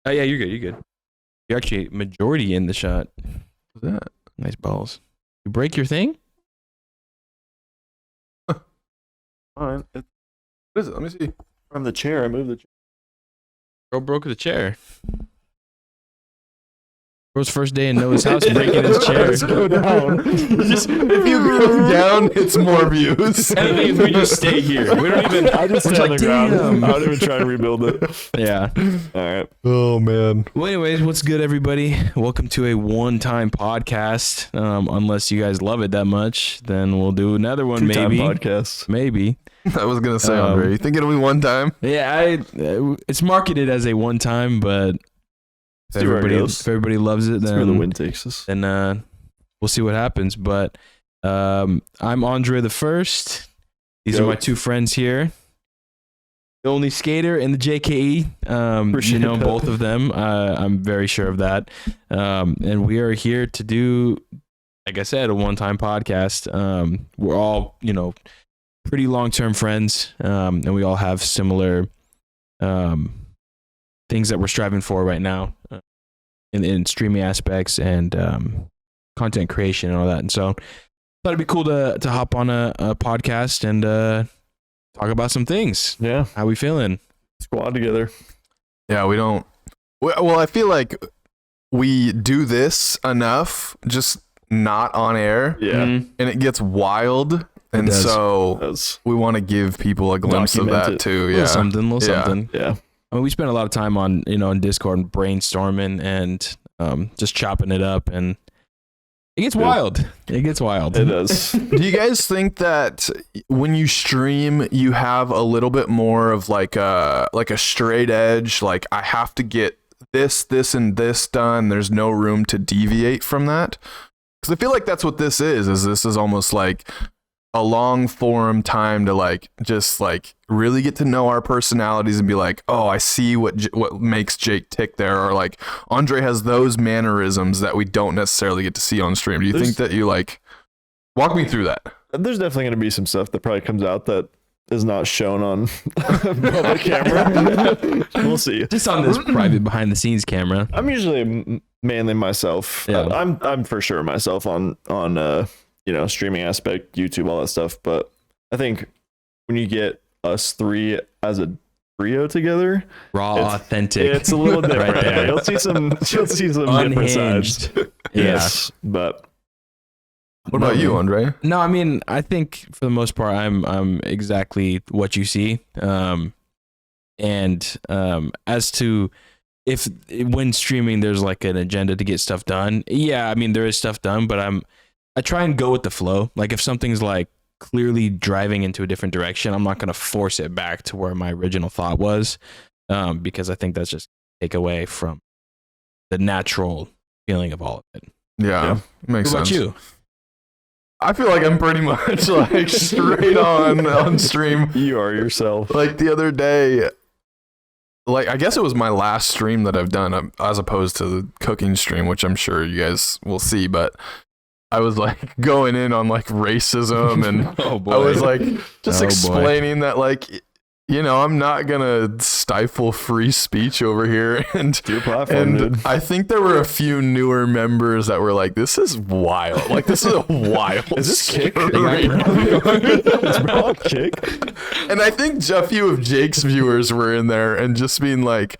Oh yeah, you're good. You're good. You're actually majority in the shot. What's that? Nice balls. You break your thing? Fine. What is it? Let me see. From the chair, I moved the chair. Bro broke the chair. Bro's first day in Noah's house breaking his chair. Let's go down. If you go down, it's more views. And the thing is, we just stay here. We don't even. I just we're stay on like, the ground. damn. I don't even try to rebuild it. Yeah. All right. Oh man. Well, anyways, what's good, everybody? Welcome to a one-time podcast. Unless you guys love it that much, then we'll do another one, Two-time maybe. podcast. Maybe. I was gonna say, Andre, you think it'll be one time? Yeah, it's marketed as a one-time, but if everybody loves it, That's where the then wind takes us. we'll see what happens. But I'm Andre the First. These are my two friends here. TheOnlySkater and TheJKE. Appreciate You know that. both of them. I'm very sure of that. And we are here to do, like I said, a one-time podcast. We're all, pretty long-term friends, and we all have similar things that we're striving for right now in streaming aspects and content creation and all that. And so thought it'd be cool to hop on a podcast and talk about some things. Yeah. How we feeling? Squad together. Yeah, we don't. Well, I feel like we do this enough, just not on air, Yeah. Mhm. and it gets wild. And does. so That's, we want to give people a glimpse of Document that it. too. Little Yeah. something, little Yeah. something. yeah. I mean, we spent a lot of time on, on Discord and brainstorming and just chopping it up, and it gets Yeah. wild. It gets wild. It does. Do you guys think that when you stream, you have a little bit more of like a straight edge? Like, I have to get this, and this done. There's no room to deviate from that. Because I feel like that's what this is. This is almost like a long form time to just really get to know our personalities and be like, oh, I see what makes Jake tick there, or like Andre has those mannerisms that we don't necessarily get to see on stream. Do you think that you walk me through that? There's definitely going to be some stuff that probably comes out that is not shown on public camera. We'll see. Just on this private behind the scenes camera. I'm usually mainly myself. Yeah. I'm for sure myself on streaming aspect, YouTube, all that stuff. But I think when you get us three as a trio together, Raw, It's- authentic. it's a little different. Right there. You'll see some different sides. Unhinged. Yes, but What about you, Andre? No, I mean, I think for the most part, I'm exactly what you see. And as to if when streaming, there's like an agenda to get stuff done. Yeah, I mean, there is stuff done, but I try and go with the flow. Like if something's like clearly driving into a different direction, I'm not going to force it back to where my original thought was, because I think that's just take away from the natural feeling of all of it. Yeah. Makes What about sense. you? I feel like I'm pretty much straight on stream. you are yourself. Like the other day, I guess it was my last stream that I've done, as opposed to the cooking stream, which I'm sure you guys will see, but I was going in on racism, and Oh boy. I was just Oh, boy. explaining that I'm not gonna stifle free speech over here, and It's your platform, dude. I think there were a few newer members that were like, "This is wild! This is a wild." Is this kick? stream." Is bro on kick? And I think a few of Jake's viewers were in there and just being like,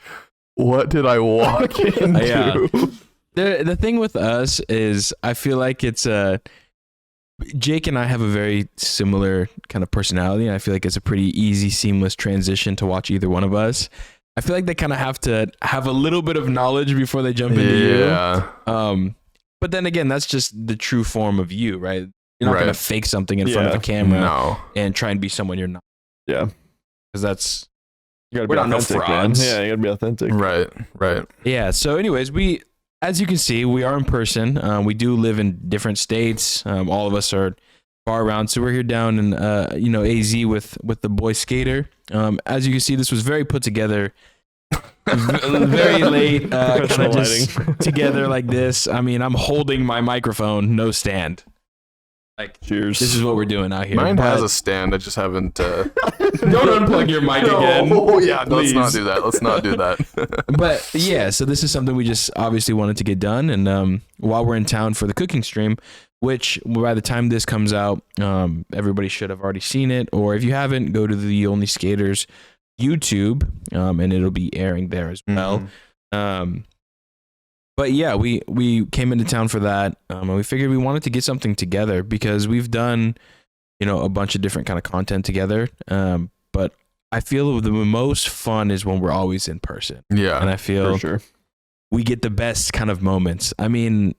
"What did I walk into?" Yeah. The thing with us is I feel like it's Jake and I have a very similar kind of personality, and I feel like it's a pretty easy, seamless transition to watch either one of us. I feel like they kind of have to have a little bit of knowledge before they jump into Yeah. you. But then again, that's just the true form of you, right? You're not Right. gonna fake something in front of Yeah. a camera No. and try and be someone you're not, Yeah, because that's you gotta We're be not no authentic, man. frauds. Yeah, you gotta be authentic. Right. yeah. So, anyways, as you can see, we are in person. We do live in different states. All of us are far around. So we're here down in, AZ with the boy Skater. As you can see, this was very put together, very late, kind Professional of just lighting. together like this. I mean, I'm holding my microphone, no stand. Like, Cheers. this is what we're doing out here. Mine But has a stand. I just haven't. don't unplug your mic again. Oh yeah, please. let's not do that. Let's not do that. But yeah, so this is something we just obviously wanted to get done. And while we're in town for the cooking stream, which by the time this comes out, everybody should have already seen it. Or if you haven't, go to the OnlySkater's YouTube, and it'll be airing there as well. But yeah, we came into town for that, and we figured we wanted to get something together because we've done, a bunch of different kind of content together. But I feel the most fun is when we're always in person. Yeah, And I feel For sure. we get the best kind of moments. I mean,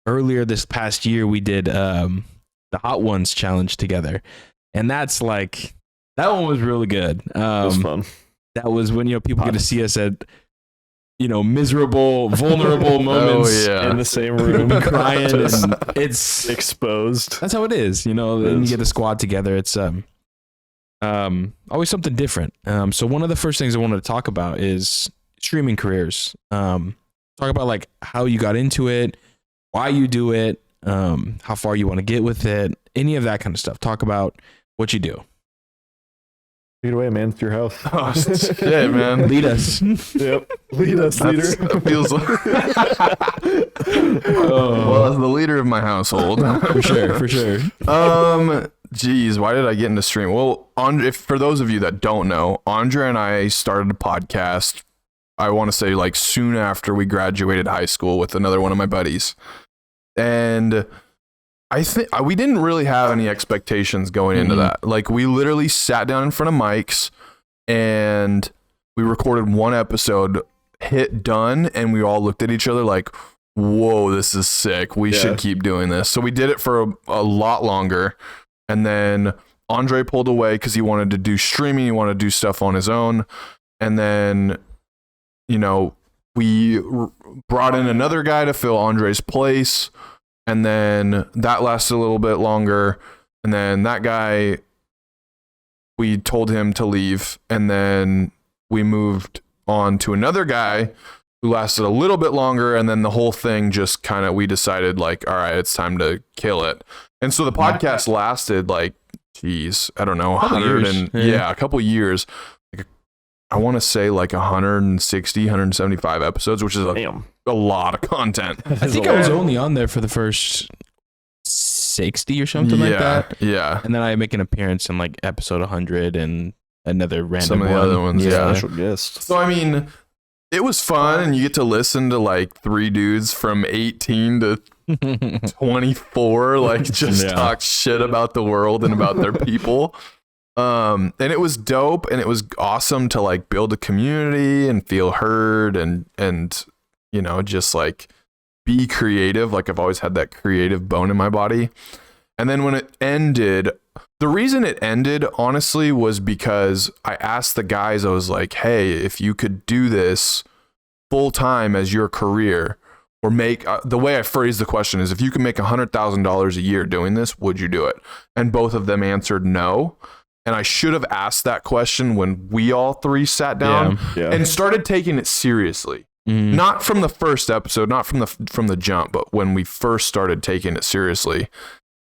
earlier this past year, we did the Hot Ones challenge together. And that's like, that one was really good. It was fun. That was when, people get to see us at, miserable, vulnerable moments. Oh, yeah. In the same room, Crying. just And it's, exposed. that's how it is, and you get the squad together. It's always something different. So one of the first things I wanted to talk about is streaming careers. Talk about like how you got into it, why you do it, how far you want to get with it, any of that kind of stuff. Talk about what you do. Take it away, man. It's your house. Oh, shit, man. Lead us. Yep. Lead us, leader. That feels like. Well, as the leader of my household, For sure. Geez, why did I get into stream? Well, for those of you that don't know, Andre and I started a podcast. I want to say like soon after we graduated high school with another one of my buddies, and I think we didn't really have any expectations going into that. Like, we literally sat down in front of mics and we recorded one episode, hit done, and we all looked at each other like, whoa, this is sick. We should keep doing this. So we did it for a lot longer. And then Andre pulled away because he wanted to do streaming. He wanted to do stuff on his own. And then, we brought in another guy to fill Andre's place. And then that lasted a little bit longer. And then that guy, we told him to leave. And then we moved on to another guy who lasted a little bit longer. And then the whole thing just we decided like, all right, it's time to kill it. And so the podcast lasted like, I don't know, a couple years. I want to say like 160, 175 episodes, which is a lot of content. I think I was only on there for the first 60 or something like that. Yeah. And then I make an appearance in like episode 100 and another random Some of the other ones, yeah. Special guest. So, I mean, it was fun, and you get to listen to like three dudes from 18 to 24, like just talk shit about the world and about their people. And it was dope, and it was awesome to like build a community and feel heard and just like be creative. Like, I've always had that creative bone in my body. And then when it ended, the reason it ended honestly was because I asked the guys, I was like, hey, if you could do this full time as your career, or make the way I phrased the question is, if you could make $100,000 a year doing this, would you do it? And both of them answered no. And I should have asked that question when we all three sat down and started taking it seriously. Not from the first episode, not from the jump, but when we first started taking it seriously.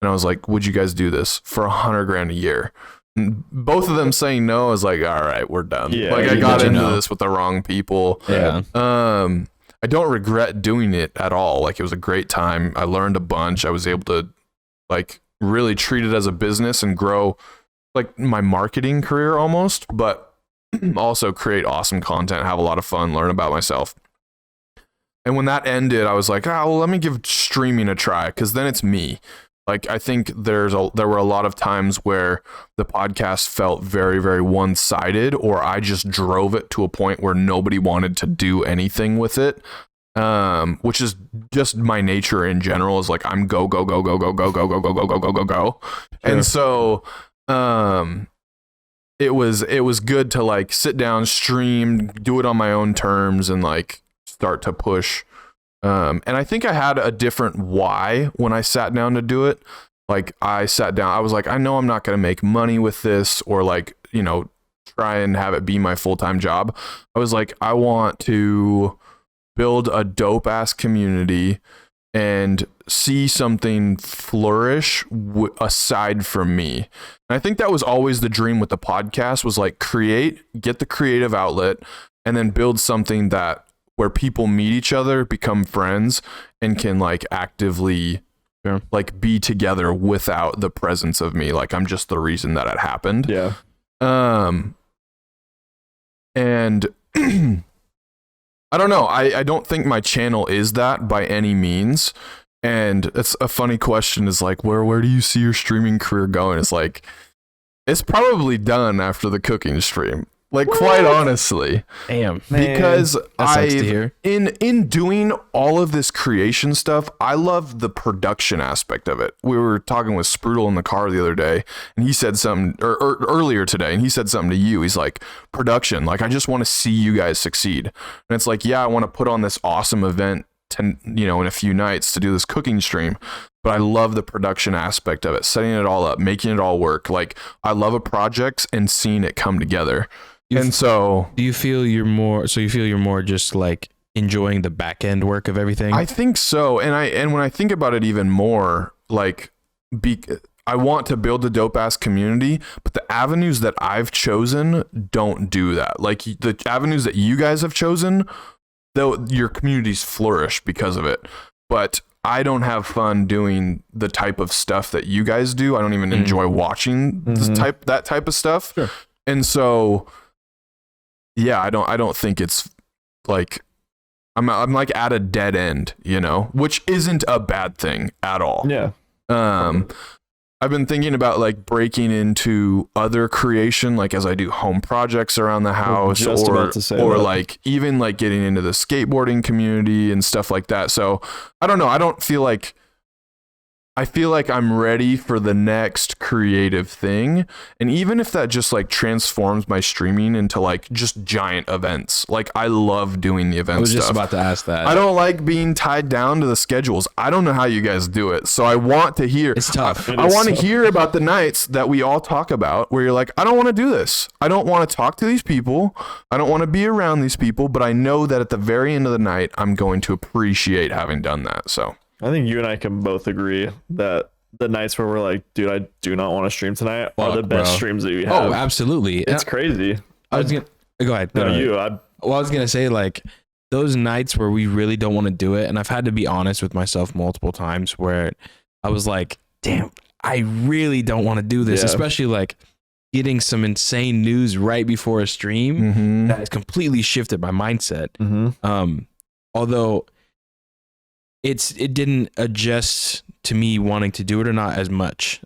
And I was like, would you guys do this for $100,000 a year? And both of them saying no, I was like, all right, we're done. Yeah, like, I got into this with the wrong people. Yeah. I don't regret doing it at all. Like, it was a great time. I learned a bunch. I was able to like really treat it as a business and grow like my marketing career almost, but also create awesome content, have a lot of fun, learn about myself. And when that ended, I was like, let me give streaming a try, because then it's me. Like, I think there were a lot of times where the podcast felt very, very one-sided, or I just drove it to a point where nobody wanted to do anything with it, which is just my nature in general. Is like, I'm go, go, go, go, go, go, go, go, go, go, go, go, go, go. And so it was good to like sit down, stream, do it on my own terms, and like start to push. And I think I had a different why when I sat down to do it. Like, I sat down, I was like, I know I'm not going to make money with this, or like, try and have it be my full-time job. I was like, I want to build a dope ass community and see something flourish aside from me. And I think that was always the dream with the podcast, was like get the creative outlet, and then build something that where people meet each other, become friends, and can like actively like be together without the presence of me. Like I'm just the reason that it happened. Yeah. And I don't know. I don't think my channel is that by any means. And it's a funny question, is like, where do you see your streaming career going? It's like, it's probably done after the cooking stream. Like, quite honestly. Damn. Because That sucks to hear. in doing all of this creation stuff, I love the production aspect of it. We were talking with Sprudel in the car the other day, and he said something, or earlier today, and he said something to you. He's like, production, like, I just want to see you guys succeed. And it's like, yeah, I want to put on this awesome event in a few nights to do this cooking stream, but I love the production aspect of it, setting it all up, making it all work. Like, I love a project and seeing it come together. So do you feel you're more just like enjoying the back end work of everything? I think so. And when I think about it even more, like, I want to build a dope ass community, but the avenues that I've chosen don't do that. Like, the avenues that you guys have chosen, though, your communities flourish because of it. But I don't have fun doing the type of stuff that you guys do. I don't even enjoy watching that type of stuff. Sure. And so, yeah, I don't think it's like I'm like at a dead end, which isn't a bad thing at all. Yeah. I've been thinking about like breaking into other creation, like as I do home projects around the house, or like even like getting into the skateboarding community and stuff like that. So I don't know. I feel like I'm ready for the next creative thing. And even if that just like transforms my streaming into like just giant events, like I love doing the event stuff. I was just about to ask that. I don't like being tied down to the schedules. I don't know how you guys do it. So I want to hear. It's tough. I want to hear about the nights that we all talk about where you're like, I don't want to do this. I don't want to talk to these people. I don't want to be around these people, but I know that at the very end of the night, I'm going to appreciate having done that. So I think you and I can both agree that the nights where we're like, dude, I do not want to stream tonight are the best streams that you have. Oh, absolutely. It's crazy. I was gonna go ahead. No, I was gonna say, like, those nights where we really don't want to do it, and I've had to be honest with myself multiple times where I was like, damn, I really don't want to do this, especially like getting some insane news right before a stream that has completely shifted my mindset. Although it didn't adjust to me wanting to do it or not as much.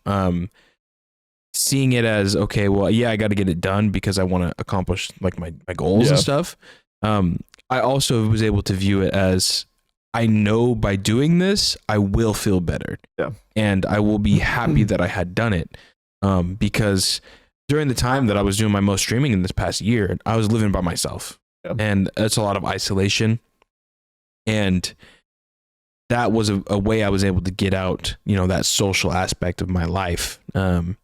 Seeing it as, okay, well, yeah, I got to get it done because I want to accomplish like my goals and stuff. I also was able to view it as, I know by doing this, I will feel better. Yeah. And I will be happy that I had done it. Because during the time that I was doing my most streaming in this past year, I was living by myself. Yeah. And it's a lot of isolation. And that was a way I was able to get out, that social aspect of my life. And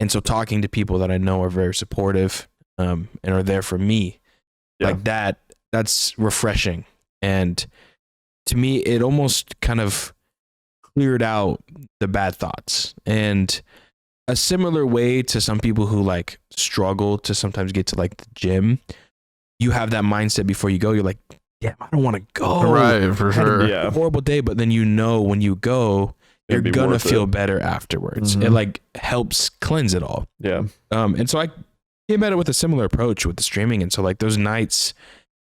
so talking to people that I know are very supportive and are there for me, like that's refreshing. And to me, it almost kind of cleared out the bad thoughts. And a similar way to some people who like struggle to sometimes get to like the gym, you have that mindset before you go. You're like, damn, I don't want to go. Right, for sure. Yeah. Horrible day, but then when you go, you're gonna feel better afterwards. It like helps cleanse it all. Yeah. And so I came at it with a similar approach with the streaming. And so like those nights,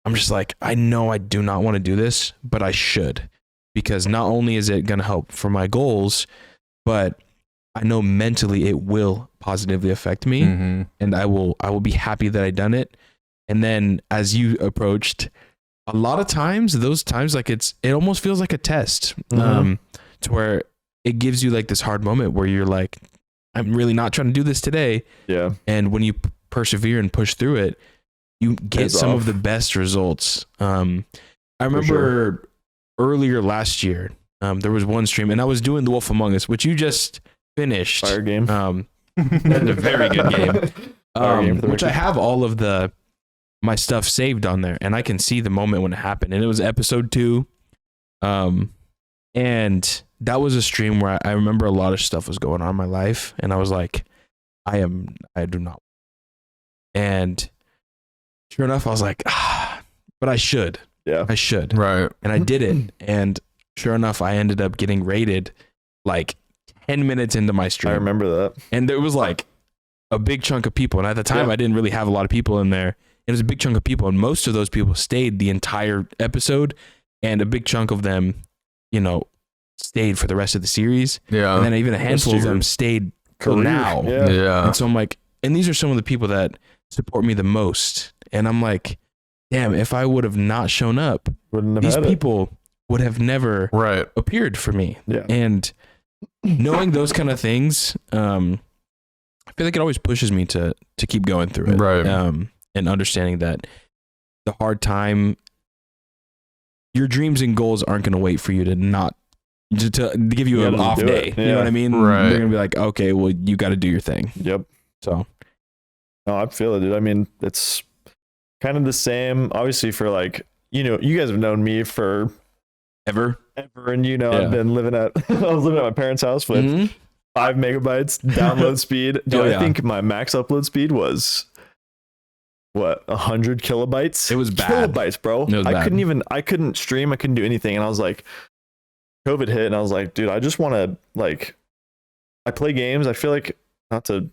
I'm just like, I know I do not want to do this, but I should, because not only is it gonna help for my goals, but I know mentally it will positively affect me, and I will be happy that I done it. And then as you approached, a lot of times, those times, like it almost feels like a test, to where it gives you like this hard moment where you're like, I'm really not trying to do this today. Yeah. And when you persevere and push through it, you get some of the best results. I remember earlier last year, there was one stream, and I was doing The Wolf Among Us, which you just finished. Fire game. That's a very good game. Which I have all of my stuff saved on there, and I can see the moment when it happened. And it was episode 2. And that was a stream where I remember a lot of stuff was going on in my life, and I was like, I do not. And sure enough, I was like, but I should. Yeah. I should. Right. And I did it. And sure enough, I ended up getting rated like 10 minutes into my stream. I remember that. And there was like a big chunk of people. And at the time, I didn't really have a lot of people in there. It was a big chunk of people. And most of those people stayed the entire episode. And a big chunk of them, you know, stayed for the rest of the series. Yeah. And then even a handful of them stayed till now. Yeah. And so I'm like, and these are some of the people that support me the most. And I'm like, damn, if I would have not shown up, these people would have never appeared for me. Yeah. And knowing those kind of things, I feel like it always pushes me to keep going through it. Right. And understanding that the hard time, your dreams and goals aren't going to wait for you to give you an off day. You know what I mean? Right. They're going to be like, okay, well, you got to do your thing. Yep. So. No, I feel it, dude. I mean, it's kind of the same, obviously, for like, you know, you guys have known me for ever, and you know, I've been living I was living at my parents' house with 5 megabytes download speed. Dude, I think my max upload speed was what, 100 kilobytes? It was bad. Kilobytes, bro. I couldn't stream, I couldn't do anything, and I was like, COVID hit, and I was like, dude, I just want to, like, I play games. I feel like, not to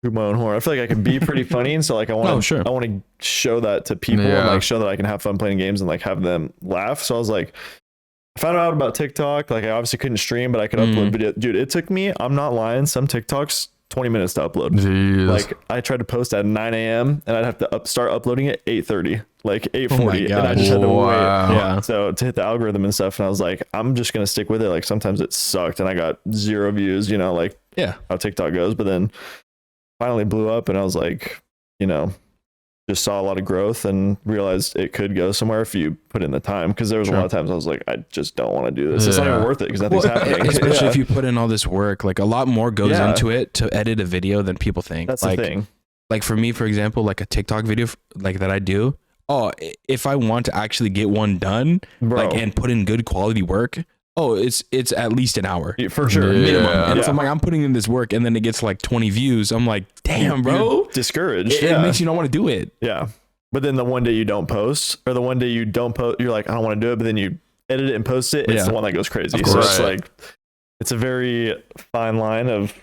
toot my own horn, I feel like I can be pretty funny, and so like I want to show that to people and like show that I can have fun playing games and like have them laugh. So I was like, I found out about TikTok. Like I obviously couldn't stream, but I could upload video. Dude, it took me, I'm not lying, some TikToks 20 minutes to upload. Jeez. Like I tried to post at 9 a.m. and I'd have to start uploading at 8:30, like 8:40, and I just had to wait. Yeah. So to hit the algorithm and stuff, and I was like, I'm just gonna stick with it. Like sometimes it sucked and I got 0 views, you know, like how TikTok goes. But then finally blew up, and I was like, you know, just saw a lot of growth and realized it could go somewhere if you put in the time. Because there was a lot of times I was like, I just don't want to do this. It's not even worth it because nothing's happening. Especially if you put in all this work, like a lot more goes into it to edit a video than people think. That's like, the thing. Like for me, for example, like a TikTok video like that I do. Oh, if I want to actually get one done, like and put in good quality work, it's at least an hour for sure, minimum. And if I'm like, I'm putting in this work and then it gets like 20 views, I'm like, damn, bro, you're discouraged. It makes you not want to do it. Yeah. But then the one day you don't post, or the one day you don't post, you're like, I don't want to do it. But then you edit it and post it. It's the one that goes crazy. So it's like, it's a very fine line of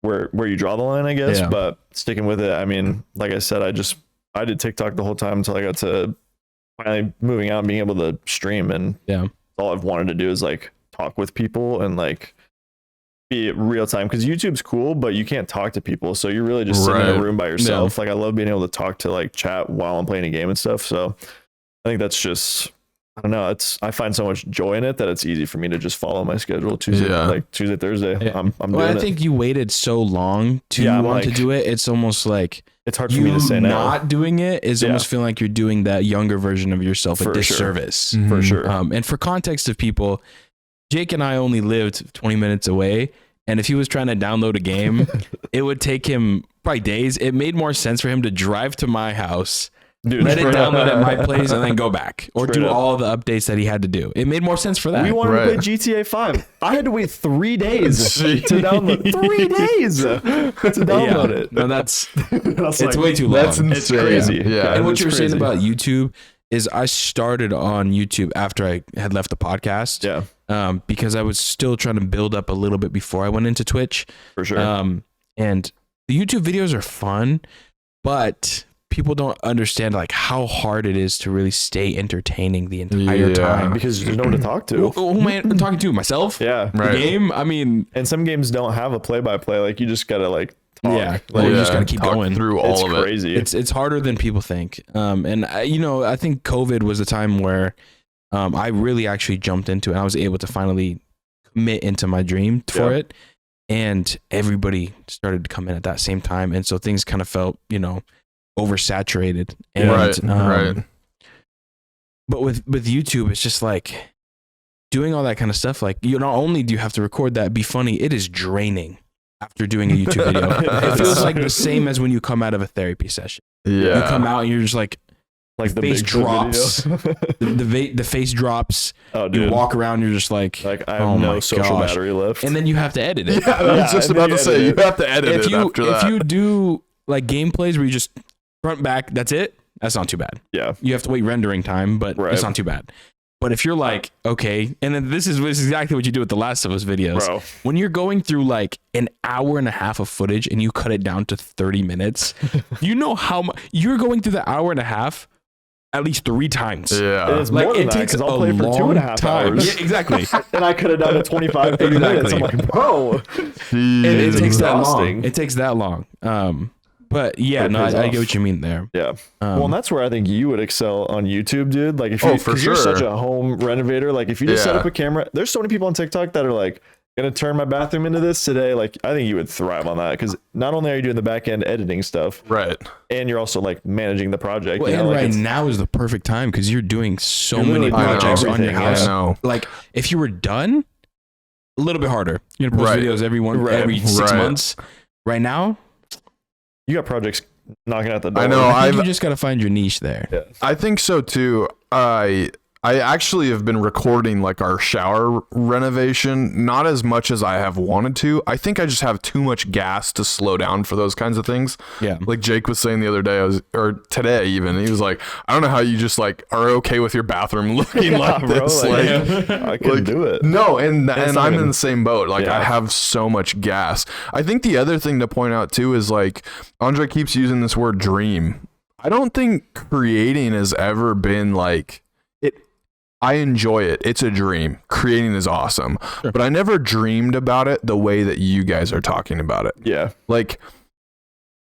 where you draw the line, I guess. But sticking with it, I mean, like I said, I did TikTok the whole time until I got to finally moving out and being able to stream. And all I've wanted to do is like talk with people and like be real time, because YouTube's cool, but you can't talk to people, so you're really just sitting in a room by yourself. Like I love being able to talk to like chat while I'm playing a game and stuff. So I think that's just, I don't know, I find so much joy in it that it's easy for me to just follow my schedule. Tuesday, Thursday. I'm doing it. I think you waited so long to want to do it. It's almost like it's hard for me to say no. Not doing it is almost feeling like you're doing that younger version of yourself a disservice. For sure. And for context of people, Jake and I only lived 20 minutes away. And if he was trying to download a game, it would take him probably days. It made more sense for him to drive to my house, let it download at my place, and then go back or do all the updates that he had to do. It made more sense for that. We wanted to play GTA 5. I had to wait 3 days to download. 3 days to download it. No, it's way too long. That's insane. It's crazy. Yeah. And what you were saying about YouTube is I started on YouTube after I had left the podcast. Yeah. Because I was still trying to build up a little bit before I went into Twitch. For sure. And the YouTube videos are fun, but people don't understand like how hard it is to really stay entertaining the entire time, because there's no one to talk to. Who am I talking to? Myself? Yeah. The game? I mean, and some games don't have a play-by-play. Like you just gotta like talk. You just gotta keep going through all of it. It's crazy. It's harder than people think. And I think COVID was the time where I really actually jumped into it. I was able to finally commit into my dream for it, and everybody started to come in at that same time, and so things kind of felt oversaturated. And, but with YouTube, it's just like doing all that kind of stuff. Like not only do you have to record that, be funny, it is draining after doing a YouTube video. It feels like the same as when you come out of a therapy session. You come out and you're just like, Like the face Bigfoot drops. video. the face drops. Oh, dude. You walk around, you're just like I have no social battery left. And then you have to edit it. Yeah, I was just about to say you have to edit it after that. If you do like gameplays where you just front back, that's it. That's not too bad. Yeah. You have to wait rendering time, but it's not too bad. But if you're like, okay, and then this is exactly what you do with the Last of Us videos. Bro. When you're going through like an hour and a half of footage and you cut it down to 30 minutes, you know how much you're going through the hour and a half at least 3 times. Yeah. It's more than that, takes I'll play for 2.5 hours. Yeah, exactly. And I cut it down to 25, 30 minutes. I'm like, bro. It takes that long. exhausting. It takes that long. But yeah, It no, pays I off. get what you mean there. Yeah. Well, and that's where I think you would excel on YouTube, dude. Like if you, Oh, for 'cause you're sure. such a home renovator. Like if you just set Yeah. up a camera, there's so many people on TikTok that are like, gonna turn my bathroom into this today. Like I think you would thrive on that because not only are you doing the back end editing stuff, Right. and you're also like managing the project. Well, you know? and Like, right it's- now is the perfect time because you're doing so You're many literally doing projects on your everything, house. I know. Like if you were done, a little bit harder. You're gonna post Right. videos Right. every 6 Right. months. Right now, you got projects knocking at the door. I know. I think I've you just gotta find your niche there. Yeah. I think so too. I actually have been recording like our shower renovation, not as much as I have wanted to. I think I just have too much gas to slow down for those kinds of things. Yeah. Like Jake was saying the other day, or today even, he was like, I don't know how you just like are okay with your bathroom looking like bro, this. I couldn't like, do it. No, and not I'm even- in the same boat. Like Yeah. I have so much gas. I think the other thing to point out too is like Andre keeps using this word dream. I don't think creating has ever been like it. I enjoy it. It's a dream. Creating is awesome, Sure. but I never dreamed about it the way that you guys are talking about it. Yeah. Like,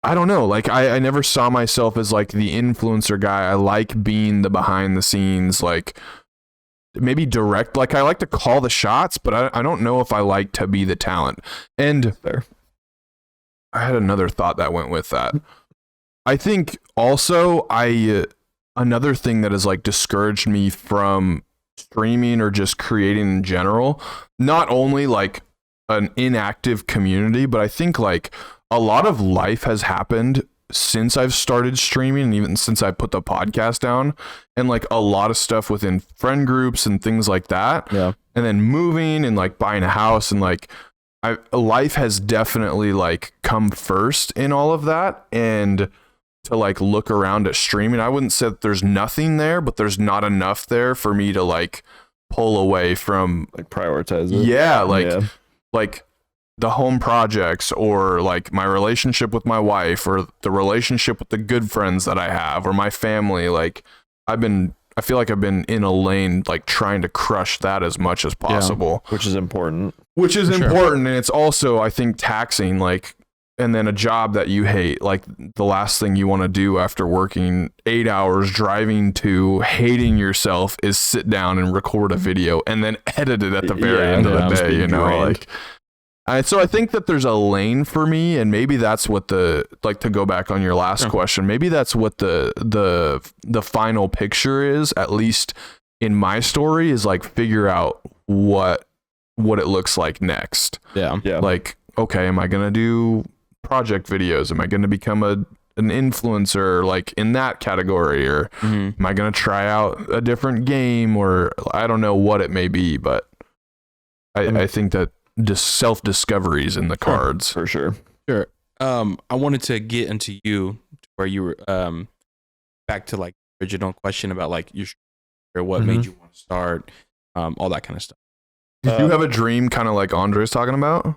I don't know. Like I never saw myself as like the influencer guy. I like being the behind the scenes, like maybe direct. Like I like to call the shots, but I don't know if I like to be the talent. And Fair. I had another thought that went with that. I think also another thing that has like discouraged me from streaming or just creating in general, not only like an inactive community, but I think like a lot of life has happened since I've started streaming and even since I put the podcast down, and like a lot of stuff within friend groups and things like that. Yeah. And then moving and like buying a house and like life has definitely like come first in all of that. And to like look around at streaming, I wouldn't say that there's nothing there, but there's not enough there for me to like pull away from Like prioritize it. like the home projects or like my relationship with my wife or the relationship with the good friends that I have or my family. Like I feel like I've been in a lane like trying to crush that as much as possible, Which is important. which is For sure. important. And it's also, I think, taxing, like, and then a job that you hate, like the last thing you want to do after working 8 hours driving to hating yourself is sit down and record a video and then edit it at the very Yeah, end of that the must day, be you know, drained. like, so I think that there's a lane for me, and maybe that's what like to go back on your last question, maybe that's what the final picture is, at least in my story, is like figure out what it looks like next. Yeah. Yeah. Like, okay, am I going to do project videos? Am I going to become an influencer like in that category, or Mhm. am I going to try out a different game, or I don't know what it may be, but I think that just self-discoveries in the cards. For sure. Sure. I wanted to get into you where you were back to like original question about like your or what made you want to start, all that kind of stuff. Did you have a dream kind of like Andre's talking about?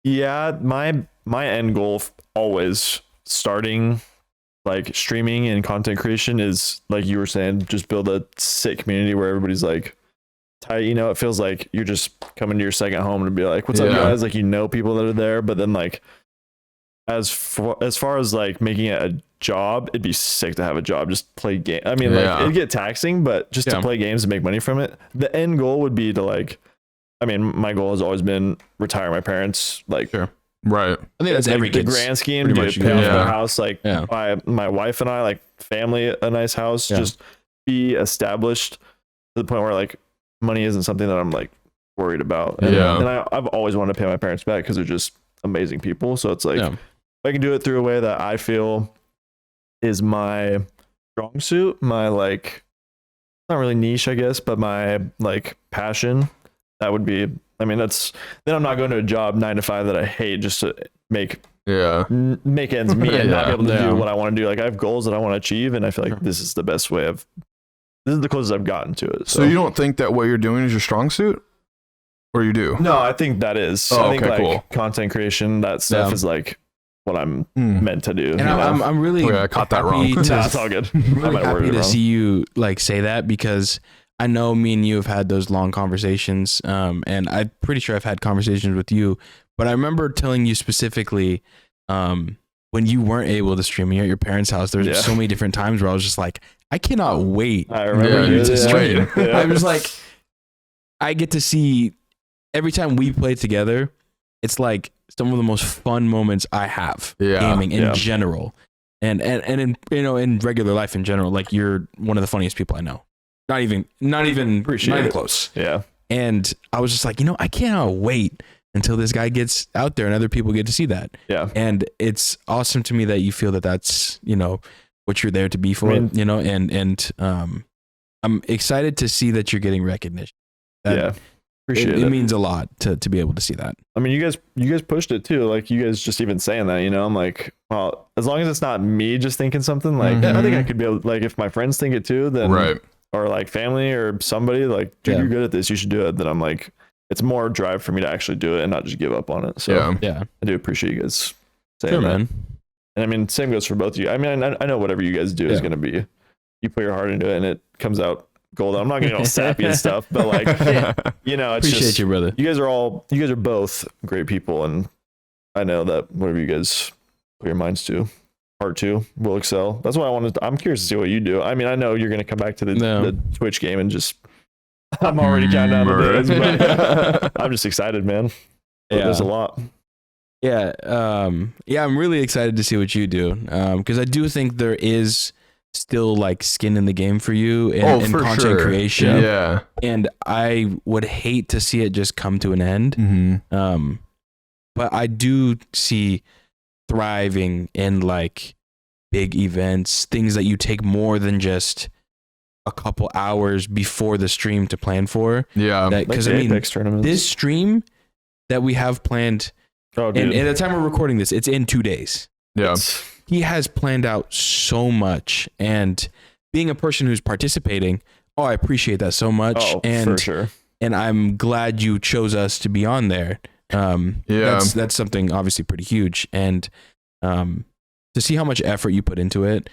Yeah, my end goal always starting like streaming and content creation is like you were saying, just build a sick community where everybody's like tight. You know, it feels like you're just coming to your second home and be like, "What's up, Yeah. guys?" Like, you know, people that are there. But then like as far as like making it a job, it'd be sick to have a job, just play game. I mean, like Yeah. it'd get taxing, but just to Yeah. play games and make money from it. The end goal would be to like, I mean, my goal has always been retire my parents. Like, Sure. Right. I think that's like every the kid's grand scheme, pretty to much pay off yeah. their house, like Yeah. buy my wife and I, like family, a nice house, Yeah. just be established to the point where like money isn't something that I'm like worried about. And, Yeah. and I've always wanted to pay my parents back because they're just amazing people. So it's like, Yeah. if I can do it through a way that I feel is my strong suit, my like not really niche, I guess, but my like passion, that would be, I mean, that's, then I'm not going to a job 9 to 5 that I hate just to make ends meet and not be able to do what I want to do. Like I have goals that I want to achieve, and I feel like this is the best way this is the closest I've gotten to it. So you don't think that what you're doing is your strong suit? Or you do? No, I think that is. Oh, I think okay, cool. Content creation, that stuff is like what I'm meant to do. And I'm really I caught that wrong. It's all good. I'm really happy to see you like say that, because I know me and you have had those long conversations, and I'm pretty sure I've had conversations with you, but I remember telling you specifically when you weren't able to stream at your parents' house, there's so many different times where I was just like, I cannot wait for you to stream. I was like, I get to see every time we play together, it's like some of the most fun moments I have gaming in general, and in in regular life in general. Like you're one of the funniest people I know. Not even close. Yeah. And I was just like, I cannot wait until this guy gets out there and other people get to see that. Yeah. And it's awesome to me that you feel that that's, what you're there to be for, and I'm excited to see that you're getting recognition. Appreciate it. It means a lot to be able to see that. I mean, you guys pushed it too. Like you guys just even saying that, I'm like, well, as long as it's not me just thinking something, like I think I could be able, like if my friends think it too, then or like family or somebody like, dude, you're good at this, you should do it. Then I'm like, it's more drive for me to actually do it and not just give up on it. So I do appreciate you guys saying that. Man. And I mean, same goes for both of you. I mean, I know whatever you guys do is going to be, you put your heart into it and it comes out gold. I'm not getting all sappy and stuff, but like, it's appreciate just, you, brother. You guys are both great people. And I know that whatever you guys put your minds to, heart to, will excel. That's what I wanted. I'm curious to see what you do. I mean, I know you're going to come back to the Twitch game and just, I'm already counting down the days, but I'm just excited, man. There's a lot. Yeah. I'm really excited to see what you do. Cause I do think there is still like skin in the game for you and content creation. Yeah. And I would hate to see it just come to an end. But I do see thriving in like big events, things that you take more than just a couple hours before the stream to plan for. Yeah. Because I mean, this stream that we have planned, and at the time we're recording this, it's in 2 days. Yeah. He has planned out so much, and being a person who's participating, I appreciate that so much. For sure. And I'm glad you chose us to be on there. That's something obviously pretty huge. And to see how much effort you put into it,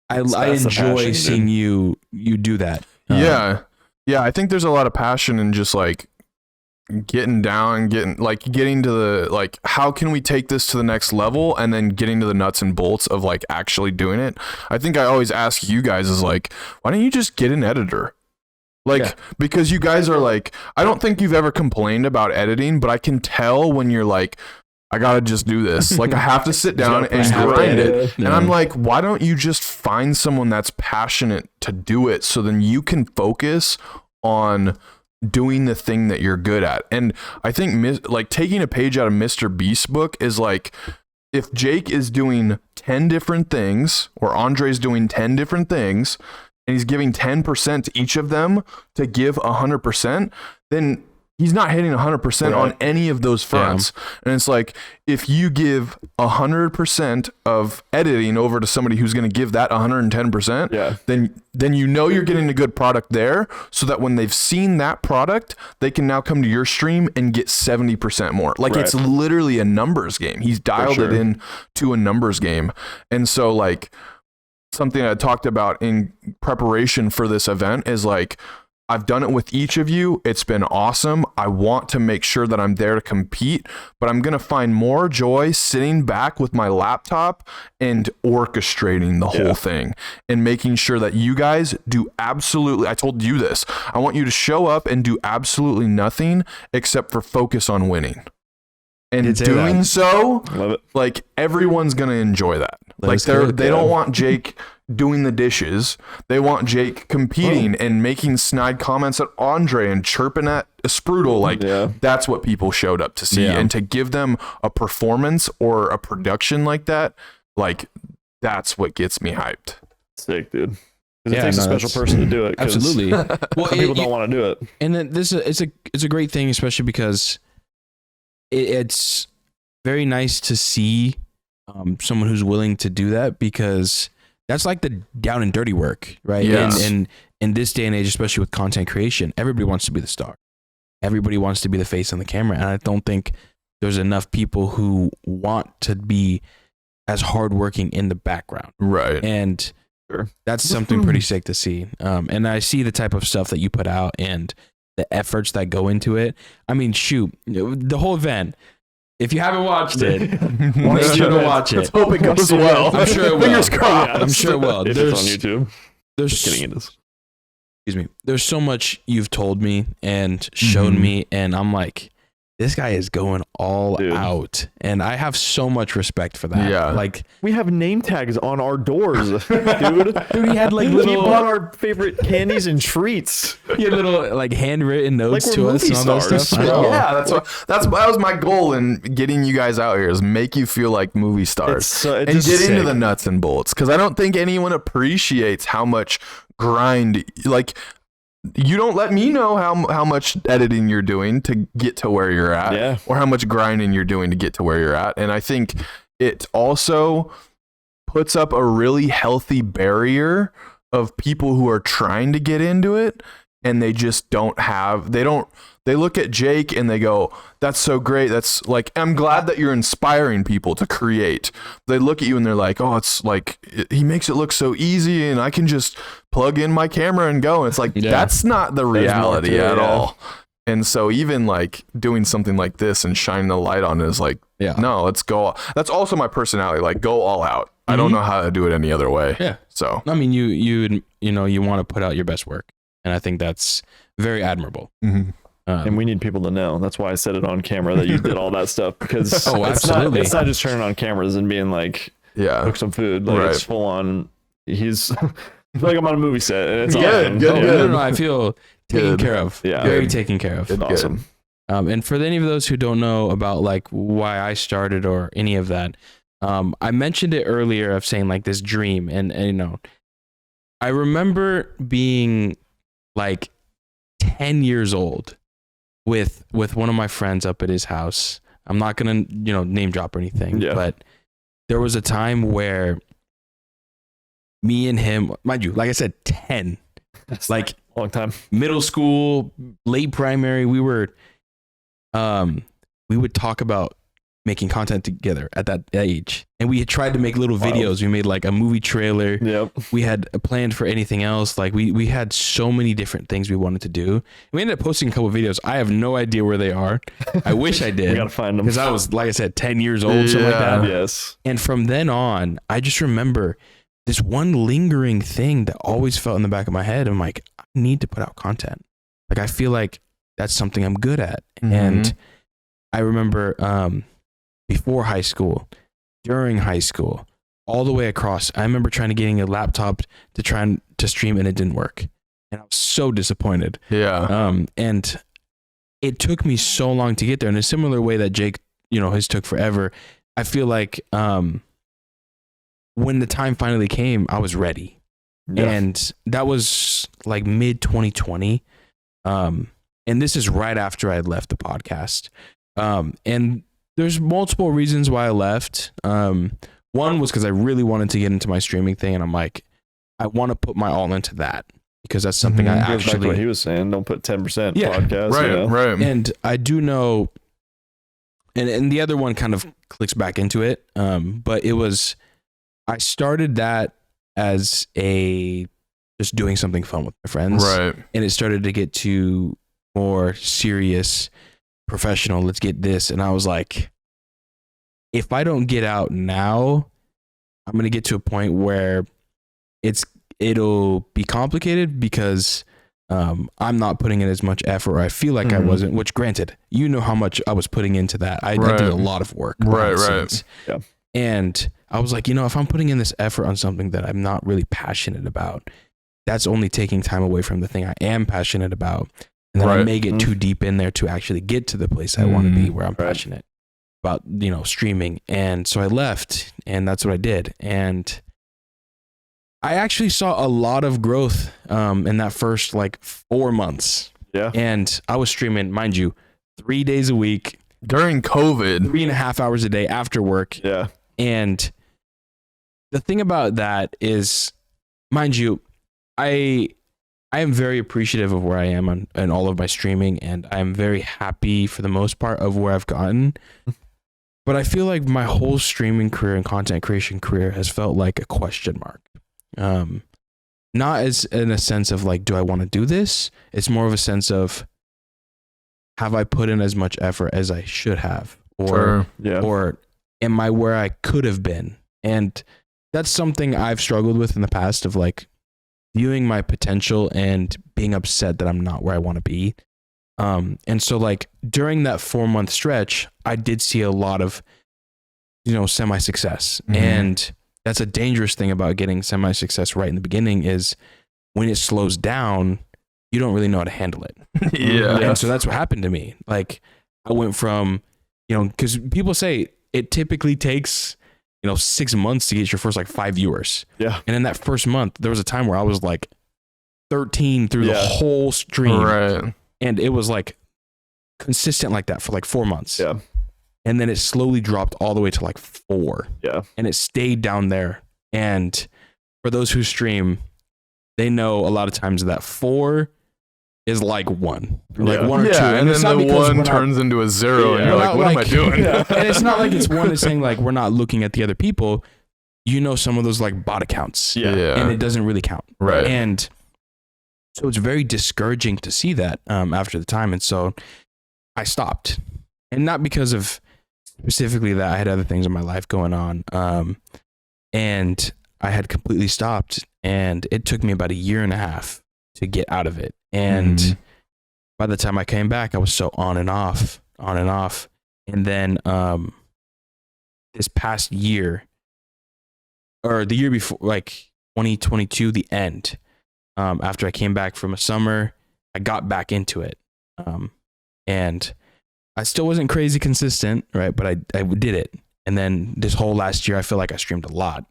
I enjoy seeing you do that. Yeah. I think there's a lot of passion in just like getting down, getting to the, like, how can we take this to the next level, and then getting to the nuts and bolts of like actually doing it. I think I always ask you guys is like, why don't you just get an editor? Like, because you guys are like, I don't think you've ever complained about editing, but I can tell when you're like, I gotta just do this. Like I have to sit down and grind it. And I'm like, why don't you just find someone that's passionate to do it, so then you can focus on doing the thing that you're good at. And I think like taking a page out of Mr. Beast's book is like, if Jake is doing 10 different things, or Andre's doing 10 different things, and he's giving 10% to each of them to give 100%, then he's not hitting 100% on any of those fronts. And it's like, if you give 100% of editing over to somebody who's going to give that 110%, then you're getting a good product there, so that when they've seen that product, they can now come to your stream and get 70% more. Like it's literally a numbers game. He's dialed it in to a numbers game. And so like something I talked about in preparation for this event is like, I've done it with each of you. It's been awesome. I want to make sure that I'm there to compete, but I'm going to find more joy sitting back with my laptop and orchestrating the whole thing and making sure that you guys do absolutely, I told you this, I want you to show up and do absolutely nothing except for focus on winning. And doing so, like everyone's going to enjoy that. Like they don't want Jake doing the dishes. They want Jake competing and making snide comments at Andre and chirping at Sprudel. Like that's what people showed up to see. And to give them a performance or a production like that, like that's what gets me hyped. Sick, dude. It takes a special person to do it. Absolutely. Well, some people don't want to do it. And then it's a great thing, especially because it's very nice to see someone who's willing to do that, because that's like the down and dirty work, right? Yes. And in this day and age, especially with content creation, everybody wants to be the star. Everybody wants to be the face on the camera. And I don't think there's enough people who want to be as hardworking in the background. Right. And that's something pretty sick to see. And I see the type of stuff that you put out and the efforts that go into it. I mean, shoot, the whole event. If you haven't watched it, make sure to watch it. Let's hope it goes well. I'm sure it will. Fingers crossed. I'm sure it will. If it's on YouTube. There's Getting into this. Excuse me. There's so much you've told me and shown me, and I'm like, this guy is going all out, and I have so much respect for that. Yeah. Like, we have name tags on our doors, dude. He had like little. He bought our favorite candies and treats. He had little like handwritten notes Like to we're us and all that movie stuff. stars. Yeah, that was my goal in getting you guys out here, is make you feel like movie stars It's and just get into sick. the nuts and bolts, because I don't think anyone appreciates how much grind, like, you don't let me know how much editing you're doing to get to where you're at, or how much grinding you're doing to get to where you're at. And I think it also puts up a really healthy barrier of people who are trying to get into it, and they just they look at Jake and they go, that's so great. That's like, I'm glad that you're inspiring people to create. They look at you and they're like, oh, it's like, he makes it look so easy and I can just plug in my camera and go. And it's like, that's not the reality at all. And so even like doing something like this and shining the light on it is like, no, let's go. That's also my personality. Like, go all out. I don't know how to do it any other way. Yeah. So, I mean, you want to put out your best work. And I think that's very admirable. And we need people to know. That's why I said it on camera that you did all that stuff, because absolutely. It's not just turning on cameras and being like, cook some food. Like, it's full on. He's like, I'm on a movie set, and it's awesome. Good. No, I feel taken care of. Yeah. Very taken care of. It's awesome. And for any of those who don't know about like why I started or any of that, I mentioned it earlier of saying like this dream, and I remember being like 10 years old with one of my friends up at his house. I'm not gonna name drop or anything, but there was a time where me and him, mind you, like I said, 10, that's like a long time, middle school, late primary, we would talk about making content together at that age, and we had tried to make little videos. We made like a movie trailer. We had planned for anything else. Like we had so many different things we wanted to do. We ended up posting a couple of videos. I have no idea where they are. I wish I did. We gotta find them, because I was, like I said, 10 years old, something like that. Yes. And from then on, I just remember this one lingering thing that always felt in the back of my head. I'm like, I need to put out content. Like, I feel like that's something I'm good at. And I remember before high school, during high school, all the way across, I remember trying to getting a laptop to try to stream, and it didn't work. And I was so disappointed. And it took me so long to get there. In a similar way that Jake, his took forever. I feel like when the time finally came, I was ready. And that was like mid 2020. And this is right after I had left the podcast. And there's multiple reasons why I left. One was because I really wanted to get into my streaming thing, and I'm like, I want to put my all into that, because that's something I actually. Back to what he was saying, don't put 10% podcast. Right. And I do know, and the other one kind of clicks back into it. But it was, I started that as just doing something fun with my friends, right? And it started to get to more serious, professional, let's get this. And I was like, if I don't get out now, I'm going to get to a point where it'll be complicated, because I'm not putting in as much effort, or I feel like I wasn't, which granted, how much I was putting into that. I did a lot of work. Right. Yeah. And I was like, if I'm putting in this effort on something that I'm not really passionate about, that's only taking time away from the thing I am passionate about. And then I may get too deep in there to actually get to the place I want to be, where I'm passionate about, streaming. And so I left, and that's what I did. And I actually saw a lot of growth in that first like 4 months. Yeah. And I was streaming, mind you, 3 days a week during COVID, 3.5 hours a day after work. Yeah. And the thing about that is, mind you, I am very appreciative of where I am in all of my streaming, and I'm very happy for the most part of where I've gotten. But I feel like my whole streaming career and content creation career has felt like a question mark. Not as in a sense of like, do I want to do this? It's more of a sense of, have I put in as much effort as I should have? Or am I where I could have been? And that's something I've struggled with in the past, of like viewing my potential and being upset that I'm not where I want to be. And so like during that 4-month stretch, I did see a lot of, semi-success. Mm-hmm. And that's a dangerous thing about getting semi-success right in the beginning, is when it slows down, you don't really know how to handle it. Yeah. And so that's what happened to me. Like I went from, because people say it typically takes, 6 months to get your first like 5 viewers. Yeah. And in that first month, there was a time where I was like 13 through the whole stream. Right. And it was like consistent like that for like 4 months. Yeah. And then it slowly dropped all the way to like 4. Yeah. And it stayed down there. And for those who stream, they know a lot of times that 4 is like 1. Like 1 or 2. And then the 1 turns into a 0 and you're like, what am I doing? Yeah. And it's not like it's 1 is saying like, we're not looking at the other people. Some of those like bot accounts. Yeah. And it doesn't really count. Right. And so it's very discouraging to see that after the time. And so I stopped. And not because of specifically that, I had other things in my life going on. And I had completely stopped. And it took me about 1.5 years to get out of it. And by the time I came back, I was so on and off. And then this past year, or the year before, like 2022, the end, after I came back from a summer, I got back into it. And I still wasn't crazy consistent, right? But I did it. And then this whole last year, I feel like I streamed a lot.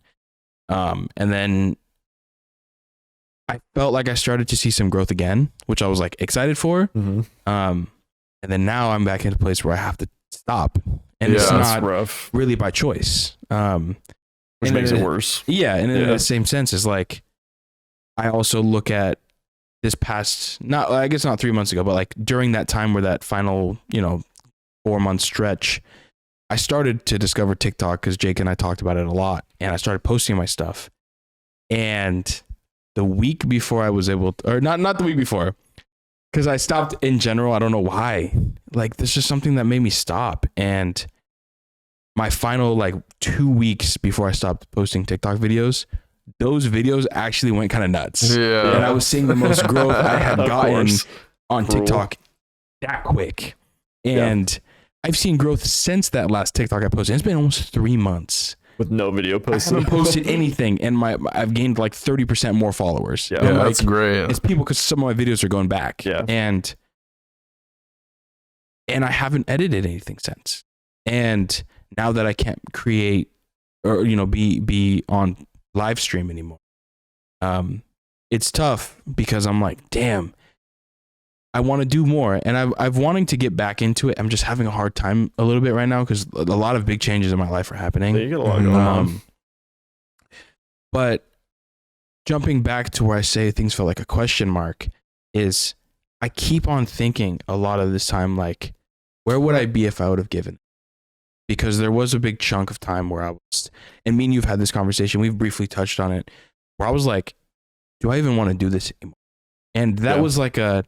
And then I felt like I started to see some growth again, which I was like excited for. Mm-hmm. And then now I'm back in a place where I have to stop. And it's not rough. really by choice. Which makes it worse. Yeah. And in the same sense, it's like, I also look at this past, I guess not 3 months ago, but like during that time where that final, 4-month stretch, I started to discover TikTok because Jake and I talked about it a lot, and I started posting my stuff. And the week before I was able to, or not the week before, because I stopped in general. I don't know why. Like, there's just something that made me stop. And my final like 2 weeks before I stopped posting TikTok videos, those videos actually went kind of nuts. Yeah. And I was seeing the most growth I had gotten on TikTok that quick. And I've seen growth since that last TikTok I posted. It's been almost 3 months. With no video posted. I haven't posted anything, and I've gained like 30% more followers. Yeah, and that's great. It's people, because some of my videos are going back. Yeah. And I haven't edited anything since. And now that I can't create or be on live stream anymore, it's tough, because I'm like, damn, I want to do more, and I've wanting to get back into it. I'm just having a hard time a little bit right now, because a lot of big changes in my life are happening. Yeah, you get a lot going on. But jumping back to where I say things feel like a question mark, is I keep on thinking a lot of this time, like, where would I be if I would have given? Because there was a big chunk of time where I was, and me and you've had this conversation, we've briefly touched on it, where I was like, do I even want to do this anymore? And that was like a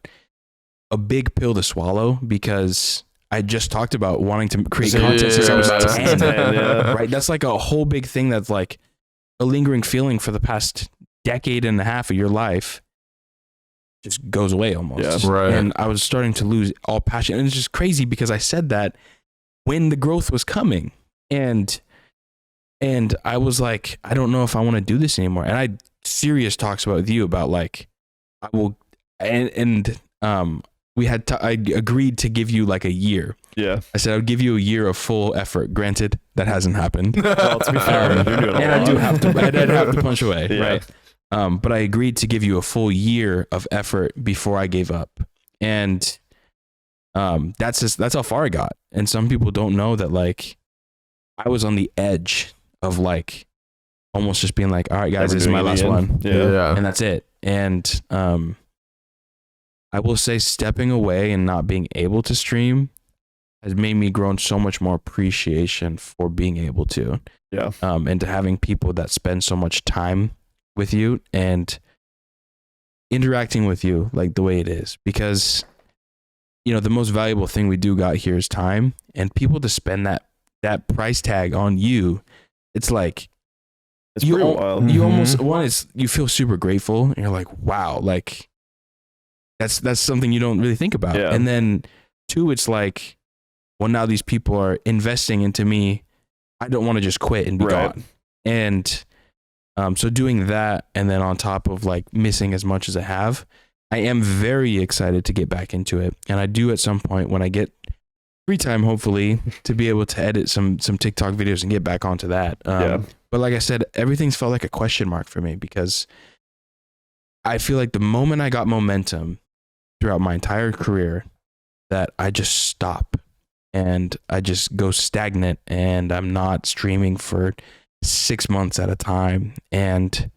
big pill to swallow, because I just talked about wanting to create content since I was 10. Right? That's like a whole big thing that's like a lingering feeling for the past 1.5 decades of your life. Just goes away almost. Yeah, right. And I was starting to lose all passion. And it's just crazy, because I said that when the growth was coming. And I was like, I don't know if I want to do this anymore. And I had serious talks with you about like, I will, I agreed to give you like a year. Yeah. I said I would give you a year of full effort. Granted, that hasn't happened. Well, to be fair, you're doing a lot. And I'd have to punch away, right? But I agreed to give you a full year of effort before I gave up. And that's how far I got. And some people don't know that, like, I was on the edge of like almost just being like, all right, guys, this is my last one. Yeah. And that's it. And I will say stepping away and not being able to stream has made me grow so much more appreciation for being able to. Yeah. And to having people that spend so much time with you and interacting with you like the way it is. Because, you know, the most valuable thing we do got here is time, and people to spend that price tag on you. It's like, it's pretty wild. You almost, one is you feel super grateful and you're like, wow, like that's something you don't really think about. Yeah. And then two, it's like, well, now these people are investing into me. I don't want to just quit and be gone. And so doing that, and then on top of like missing as much as I have, I am very excited to get back into it. And I do at some point when I get free time, hopefully, to be able to edit some TikTok videos and get back onto that. But like I said, everything's felt like a question mark for me, because I feel like the moment I got momentum throughout my entire career, that I just stop and I just go stagnant, and I'm not streaming for 6 months at a time. And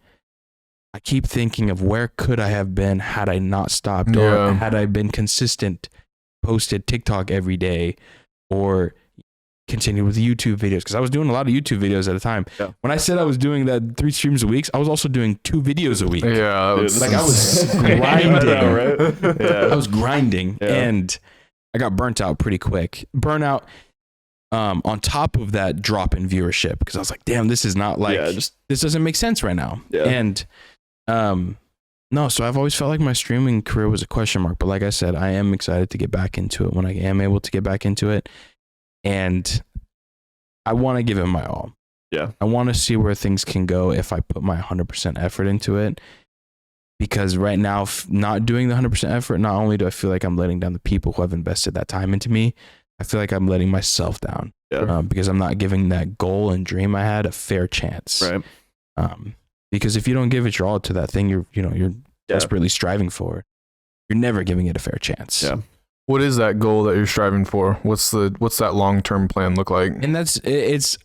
I keep thinking of where could I have been had I not stopped, or had I been consistent, posted TikTok every day, or continued with YouTube videos, because I was doing a lot of YouTube videos at a time. Yeah. When I said I was doing that 3 streams a week, I was also doing 2 videos a week. Yeah, like I was grinding. Right? Yeah. I was grinding, and I got burnt out pretty quick. Burnout on top of that drop in viewership, because I was like, damn, this is not like, this doesn't make sense right now. Yeah. And no, so I've always felt like my streaming career was a question mark. But like I said, I am excited to get back into it when I am able to get back into it. And I want to give it my all. Yeah. I want to see where things can go if I put my 100% effort into it. Because right now, not doing the 100% effort, not only do I feel like I'm letting down the people who have invested that time into me, I feel like I'm letting myself down. Yeah. Because I'm not giving that goal and dream I had a fair chance. Right. Because if you don't give it your all to that thing you're desperately striving for, you're never giving it a fair chance. Yeah. What is that goal that you're striving for? What's that long-term plan look like? And it's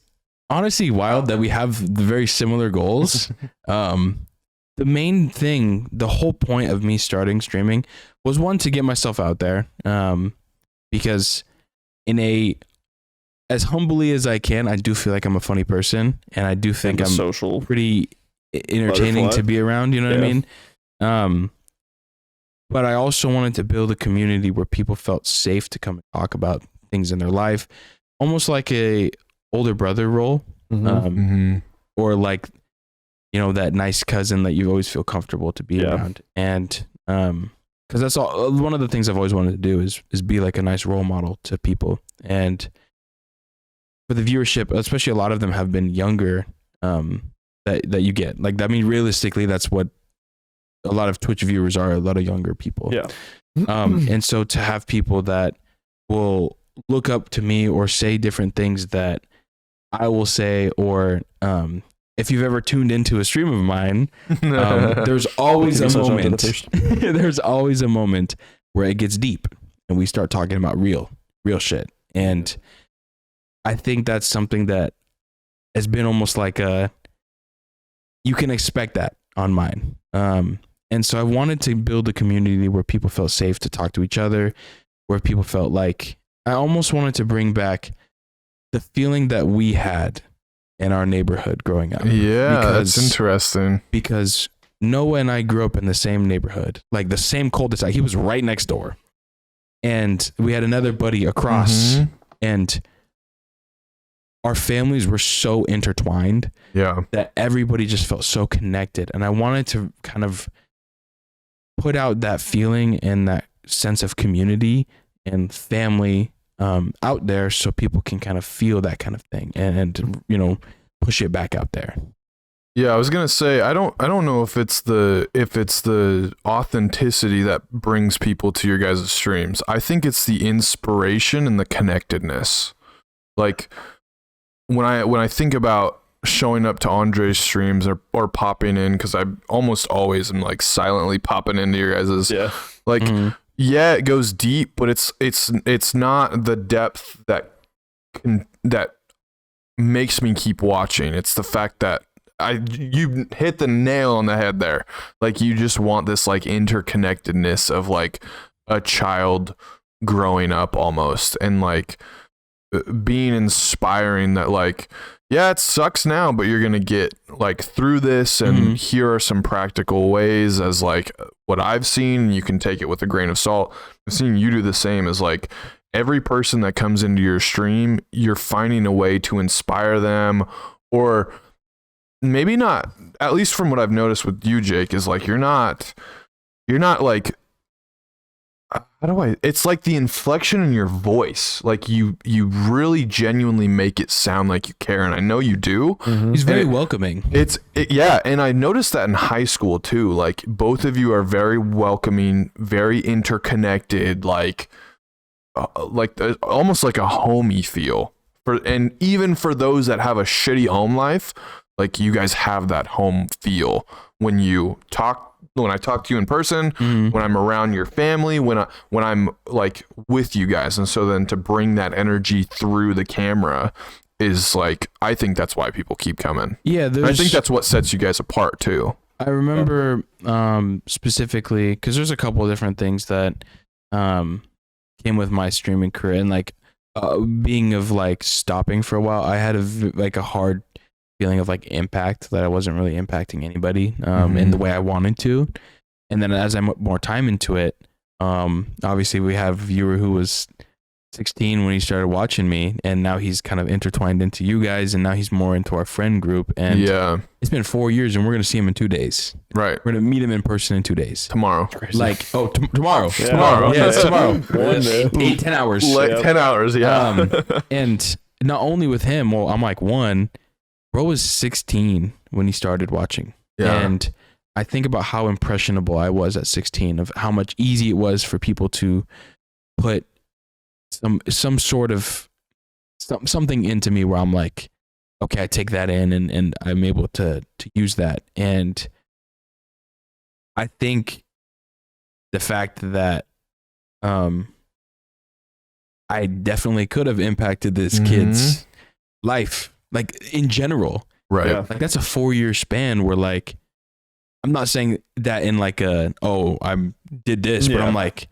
honestly wild that we have the very similar goals. The main thing, the whole point of me starting streaming was, one, to get myself out there. Because as humbly as I can, I do feel like I'm a funny person, and I do think I'm social, pretty entertaining to be around, you know what I mean? But I also wanted to build a community where people felt safe to come and talk about things in their life, almost like a older brother role, or like, you know, that nice cousin that you always feel comfortable to be around. And because that's all, one of the things I've always wanted to do is be like a nice role model to people. And for the viewership, especially a lot of them have been younger, that you get. Like, I mean, realistically, that's what a lot of Twitch viewers are, a lot of younger people. Yeah. And so to have people that will look up to me or say different things that I will say, or if you've ever tuned into a stream of mine, there's always a moment. There's always a moment where it gets deep and we start talking about real shit. And I think that's something that has been almost like you can expect that on mine. And so I wanted to build a community where people felt safe to talk to each other, where people felt like, I almost wanted to bring back the feeling that we had in our neighborhood growing up. Yeah, that's interesting. Because Noah and I grew up in the same neighborhood, like the same cul-de-sac. He was right next door. And we had another buddy across, and our families were so intertwined that everybody just felt so connected. And I wanted to kind of put out that feeling and that sense of community and family out there, so people can kind of feel that kind of thing and you know, push it back out there. Yeah, I was gonna say, I don't know if it's the authenticity that brings people to your guys' streams. I think it's the inspiration and the connectedness. Like when I think about showing up to Andre's streams or popping in, because I almost always am like silently popping into your guys's. Yeah. Like, yeah, it goes deep, but it's not the depth that makes me keep watching. It's the fact that you hit the nail on the head there. Like, you just want this like interconnectedness of like a child growing up almost, and like being inspiring that like, yeah, it sucks now, but you're gonna get like through this, and here are some practical ways, as like what I've seen. You can take it with a grain of salt. I've seen you do the same. As like every person that comes into your stream, you're finding a way to inspire them, or maybe not, at least from what I've noticed with you, Jake, is like you're not like, it's like the inflection in your voice, like you really genuinely make it sound like you care, and I know you do. He's very welcoming. Yeah, and I noticed that in high school too. Like, both of you are very welcoming, very interconnected, like almost like a homey feel. And even for those that have a shitty home life, like, you guys have that home feel when I talk to you in person, when I'm around your family, when I'm like with you guys. And so then to bring that energy through the camera is like, I think that's why people keep coming. Yeah, I think that's what sets you guys apart too. I remember specifically, because there's a couple of different things that came with my streaming career, and like being of like stopping for a while, I had a hard feeling of like impact, that I wasn't really impacting anybody in the way I wanted to. And then as I put more time into it, obviously we have a viewer who was 16 when he started watching me, and now he's kind of intertwined into you guys, and now he's more into our friend group. And yeah, it's been 4 years, and we're gonna see him in 2 days. Right, we're gonna meet him in person in 2 days. Tomorrow. Like, tomorrow. Yeah. Tomorrow. Yeah, it's tomorrow. 10 hours. 10 hours. Yeah. And not only with him, well, I'm like, bro was 16 when he started watching. Yeah. And I think about how impressionable I was at 16, of how much easy it was for people to put some sort of something into me where I'm like, okay, I take that in, and I'm able to use that. And I think the fact that I definitely could have impacted this kid's life, like in general. Right. Yeah. Like, that's a 4-year span where, like, I'm not saying that in like I did this, but I'm like,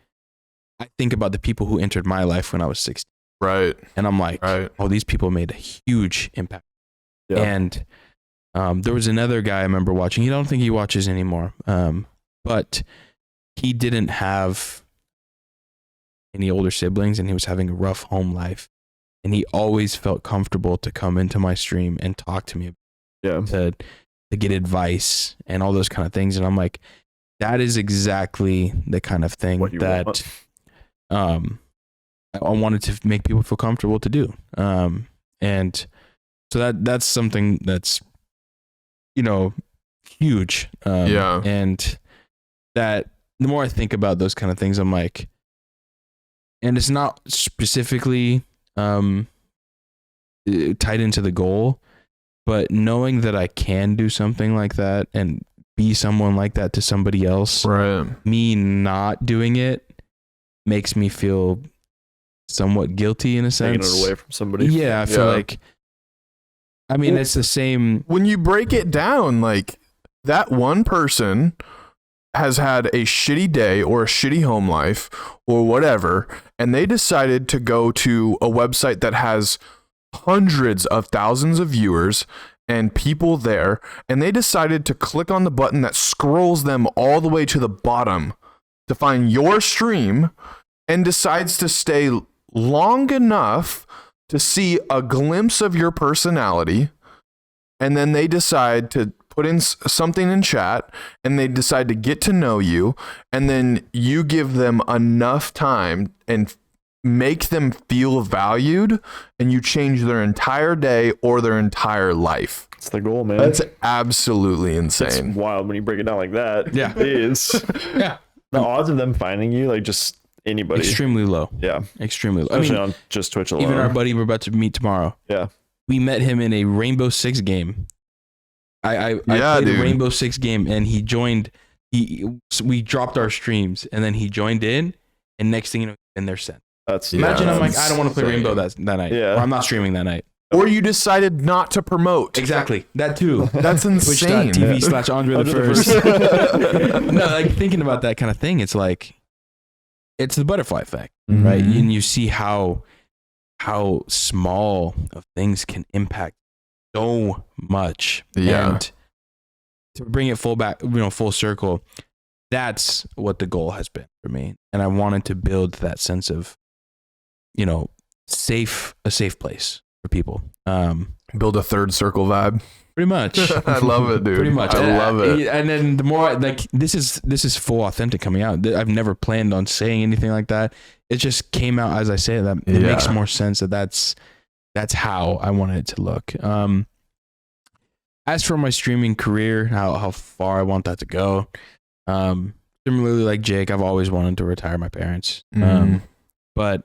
I think about the people who entered my life when I was 16. Right. And I'm like, oh, these people made a huge impact. Yeah. And there was another guy I remember watching. I don't think he watches anymore. But he didn't have any older siblings, and he was having a rough home life. And he always felt comfortable to come into my stream and talk to me. Yeah. To get advice and all those kind of things. And I'm like, that is exactly the kind of thing that I wanted to make people feel comfortable to do. And so that's something that's, huge. And that the more I think about those kind of things, I'm like, and it's not specifically tied into the goal, but knowing that I can do something like that and be someone like that to somebody else, right? Me not doing it makes me feel somewhat guilty in a sense. Taking it away from somebody. Yeah, I feel like, I mean, it's the same. When you break it down, like, that one person has had a shitty day or a shitty home life or whatever, and they decided to go to a website that has hundreds of thousands of viewers and people there, and they decided to click on the button that scrolls them all the way to the bottom to find your stream, and decides to stay long enough to see a glimpse of your personality, and then they decide to put in something in chat, and they decide to get to know you, and then you give them enough time and make them feel valued, and you change their entire day or their entire life. It's the goal, man. That's absolutely insane. It's wild when you break it down like that. Yeah. It is. Yeah. The odds of them finding you, like, just anybody. Extremely low. Yeah. Extremely low. Especially on just Twitch alone. Even our buddy we're about to meet tomorrow. Yeah. we met him in a Rainbow Six game. I played a Rainbow Six game, and he joined. We dropped our streams, and then he joined in, and next thing you know, in their set. Imagine I'm like, I don't want to play Rainbow that night. Yeah. Or I'm not streaming that night. Or you decided not to promote. Exactly. That too. That's insane. Twitch.tv/Andre the First. No, like thinking about that kind of thing, it's like, it's the butterfly effect, right? And you see how small of things can impact so much. Yeah. And to bring it full circle, that's what the goal has been for me. And I wanted to build that sense of, a safe place for people. Build a third circle vibe. Pretty much. I love it, dude. Pretty much. I love it. And then the more this is full authentic coming out. I've never planned on saying anything like that. It just came out as I say that. It makes more sense that's how I wanted it to look. As for my streaming career, how far I want that to go. Similarly, like Jake, I've always wanted to retire my parents. But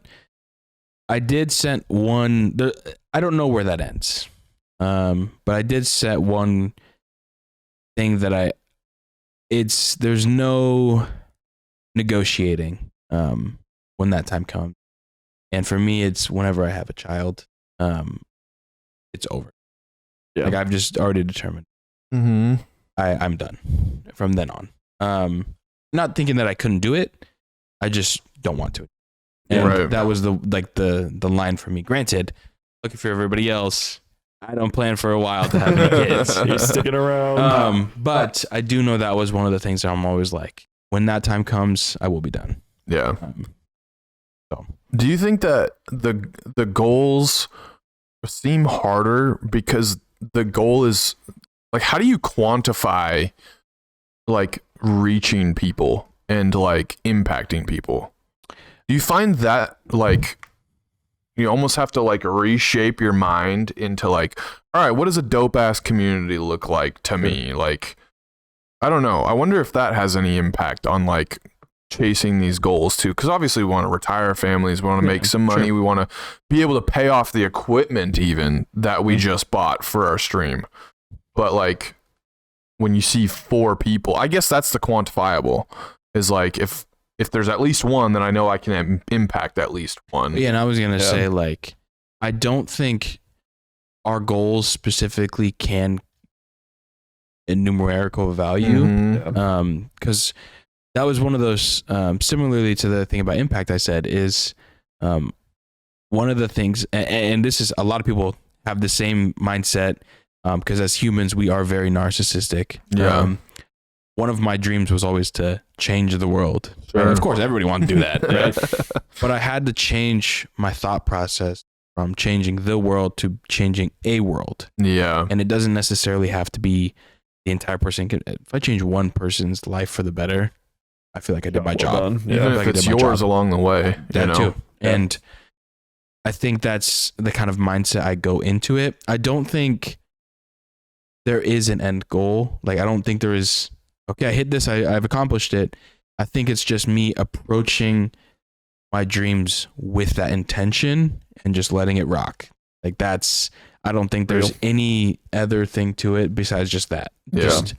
I did set one. I don't know where that ends. But I did set one thing that there's no negotiating when that time comes. And for me, it's whenever I have a child, it's over. Yeah. Like I've just already determined. I'm done from then on. Not thinking that I couldn't do it. I just don't want to. And that was the line for me. Granted, looking for everybody else, I don't plan for a while to have any kids. He's sticking around. But I do know that was one of the things that I'm always like, when that time comes, I will be done. Yeah. Do you think that the goals seem harder because the goal is like, how do you quantify like reaching people and like impacting people? Do you find that like you almost have to like reshape your mind into like, all right, what does a dope ass community look like to me? Like, I don't know. I wonder if that has any impact on like chasing these goals too. Cause obviously we want to retire our families. We want to make some money. We want to be able to pay off the equipment even that we just bought for our stream. But like when you see 4 people, I guess that's the quantifiable is like, if there's at least one, then I know I can impact at least one. Yeah, and I was going to say, like, I don't think our goals specifically can a numerical value. Because that was one of those, similarly to the thing about impact I said, is one of the things, and this is, a lot of people have the same mindset, because as humans, we are very narcissistic. One of my dreams was always to change the world. Sure. And of course, everybody wanted to do that. Right? But I had to change my thought process from changing the world to changing a world. Yeah. And it doesn't necessarily have to be the entire person. If I change one person's life for the better, I feel like I did my job. Even if it's yours along the way. That too. Yeah. And I think that's the kind of mindset I go into it. I don't think there is an end goal. Like, I don't think there is... Okay, I hit this. I've accomplished it. I think it's just me approaching my dreams with that intention and just letting it rock. Like I don't think there's any other thing to it besides just that. Yeah. Just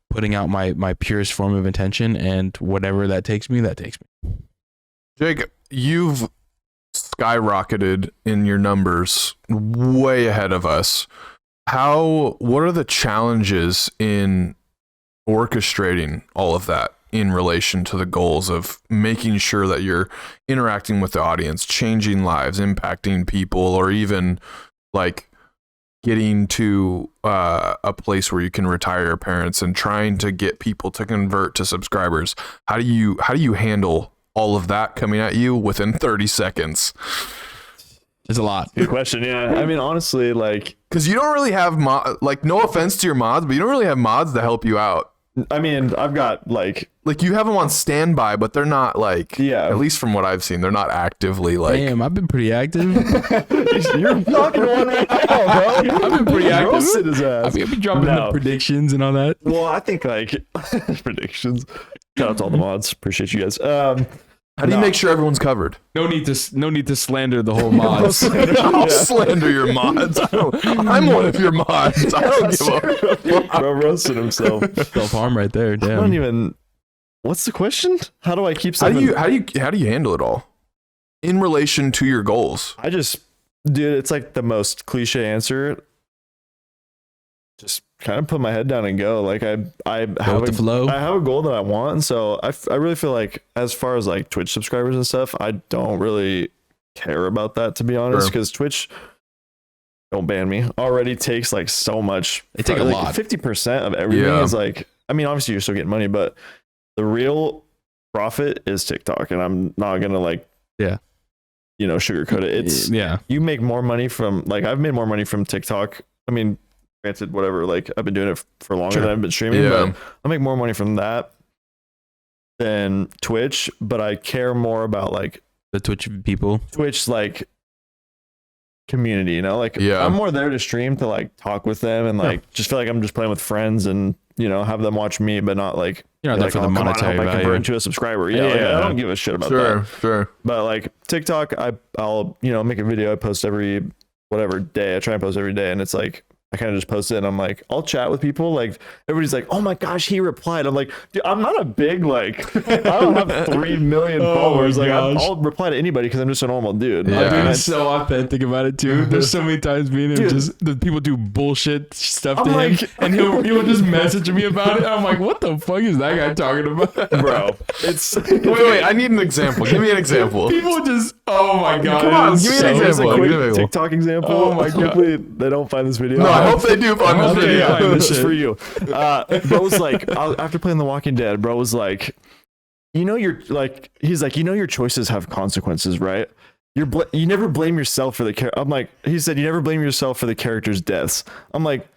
putting out my purest form of intention, and whatever that takes me, that takes me. Jake, you've skyrocketed in your numbers way ahead of us. What are the challenges in orchestrating all of that in relation to the goals of making sure that you're interacting with the audience, changing lives, impacting people, or even like getting to a place where you can retire your parents and trying to get people to convert to subscribers? How do you handle all of that coming at you within 30 seconds? It's a lot. Good question. Yeah. I mean, honestly, like, because you don't really have like, no offense to your mods, but you don't really have mods to help you out. I mean, I've got like you have them on standby, but they're not like, at least from what I've seen, they're not actively like. Damn, I've been pretty active. You're talking to one right now, bro. I've been pretty active. I've been dropping the predictions and all that. Well, I think like predictions. Shout out to all the mods. Appreciate you guys. How do you make sure everyone's covered? No need to slander the whole mods. I'll slander your mods. I'm one of your mods. I don't give a Bro roasted himself. Self-harm right there. I Damn. don't even. What's the question? How do I keep How something? do you handle it all in relation to your goals? Dude, it's like the most cliche answer. Just kind of put my head down and go. Like I have with the flow. I have a goal that I want, and so I really feel like as far as like Twitch subscribers and stuff, I don't really care about that, to be honest, because Twitch, don't ban me, already takes like so much. They take a lot. 50% of everything is like, I mean, obviously you're still getting money, but the real profit is TikTok, and I'm not gonna like sugarcoat it. It's you make more money from, like, I've made more money from TikTok. I mean, granted, whatever, like I've been doing it for longer than I've been streaming, but I make more money from that than Twitch. But I care more about like the Twitch people, like community, like I'm more there to stream, to like talk with them and like just feel like I'm just playing with friends and have them watch me, but not like you're not there for the monetary value. I convert into a subscriber. I don't give a shit about that. Sure. But like TikTok, I'll make a video. I post every day. I try and post every day, and it's like I kind of just post it, and I'm like, I'll chat with people. Like everybody's like, oh my gosh, he replied. I'm like, dude, I'm not a big I don't have 3 million followers. Like I'll reply to anybody because I'm just a normal dude. Yeah. I'm being so authentic about it too. There's so many times me and him the people do bullshit stuff to him, and he'll just message me about it. And I'm like, what the fuck is that guy talking about, bro? It's wait. I need an example. Give me an example. People just, oh my god, come on, give me an example. Give me a TikTok example. Oh my god, hopefully they don't find this video. No, I hope they do find this video. This is for you. Bro was like, after playing The Walking Dead, bro was like, he's like, your choices have consequences, right? You never blame yourself for the character. I'm like, he said, you never blame yourself for the character's deaths. I'm like,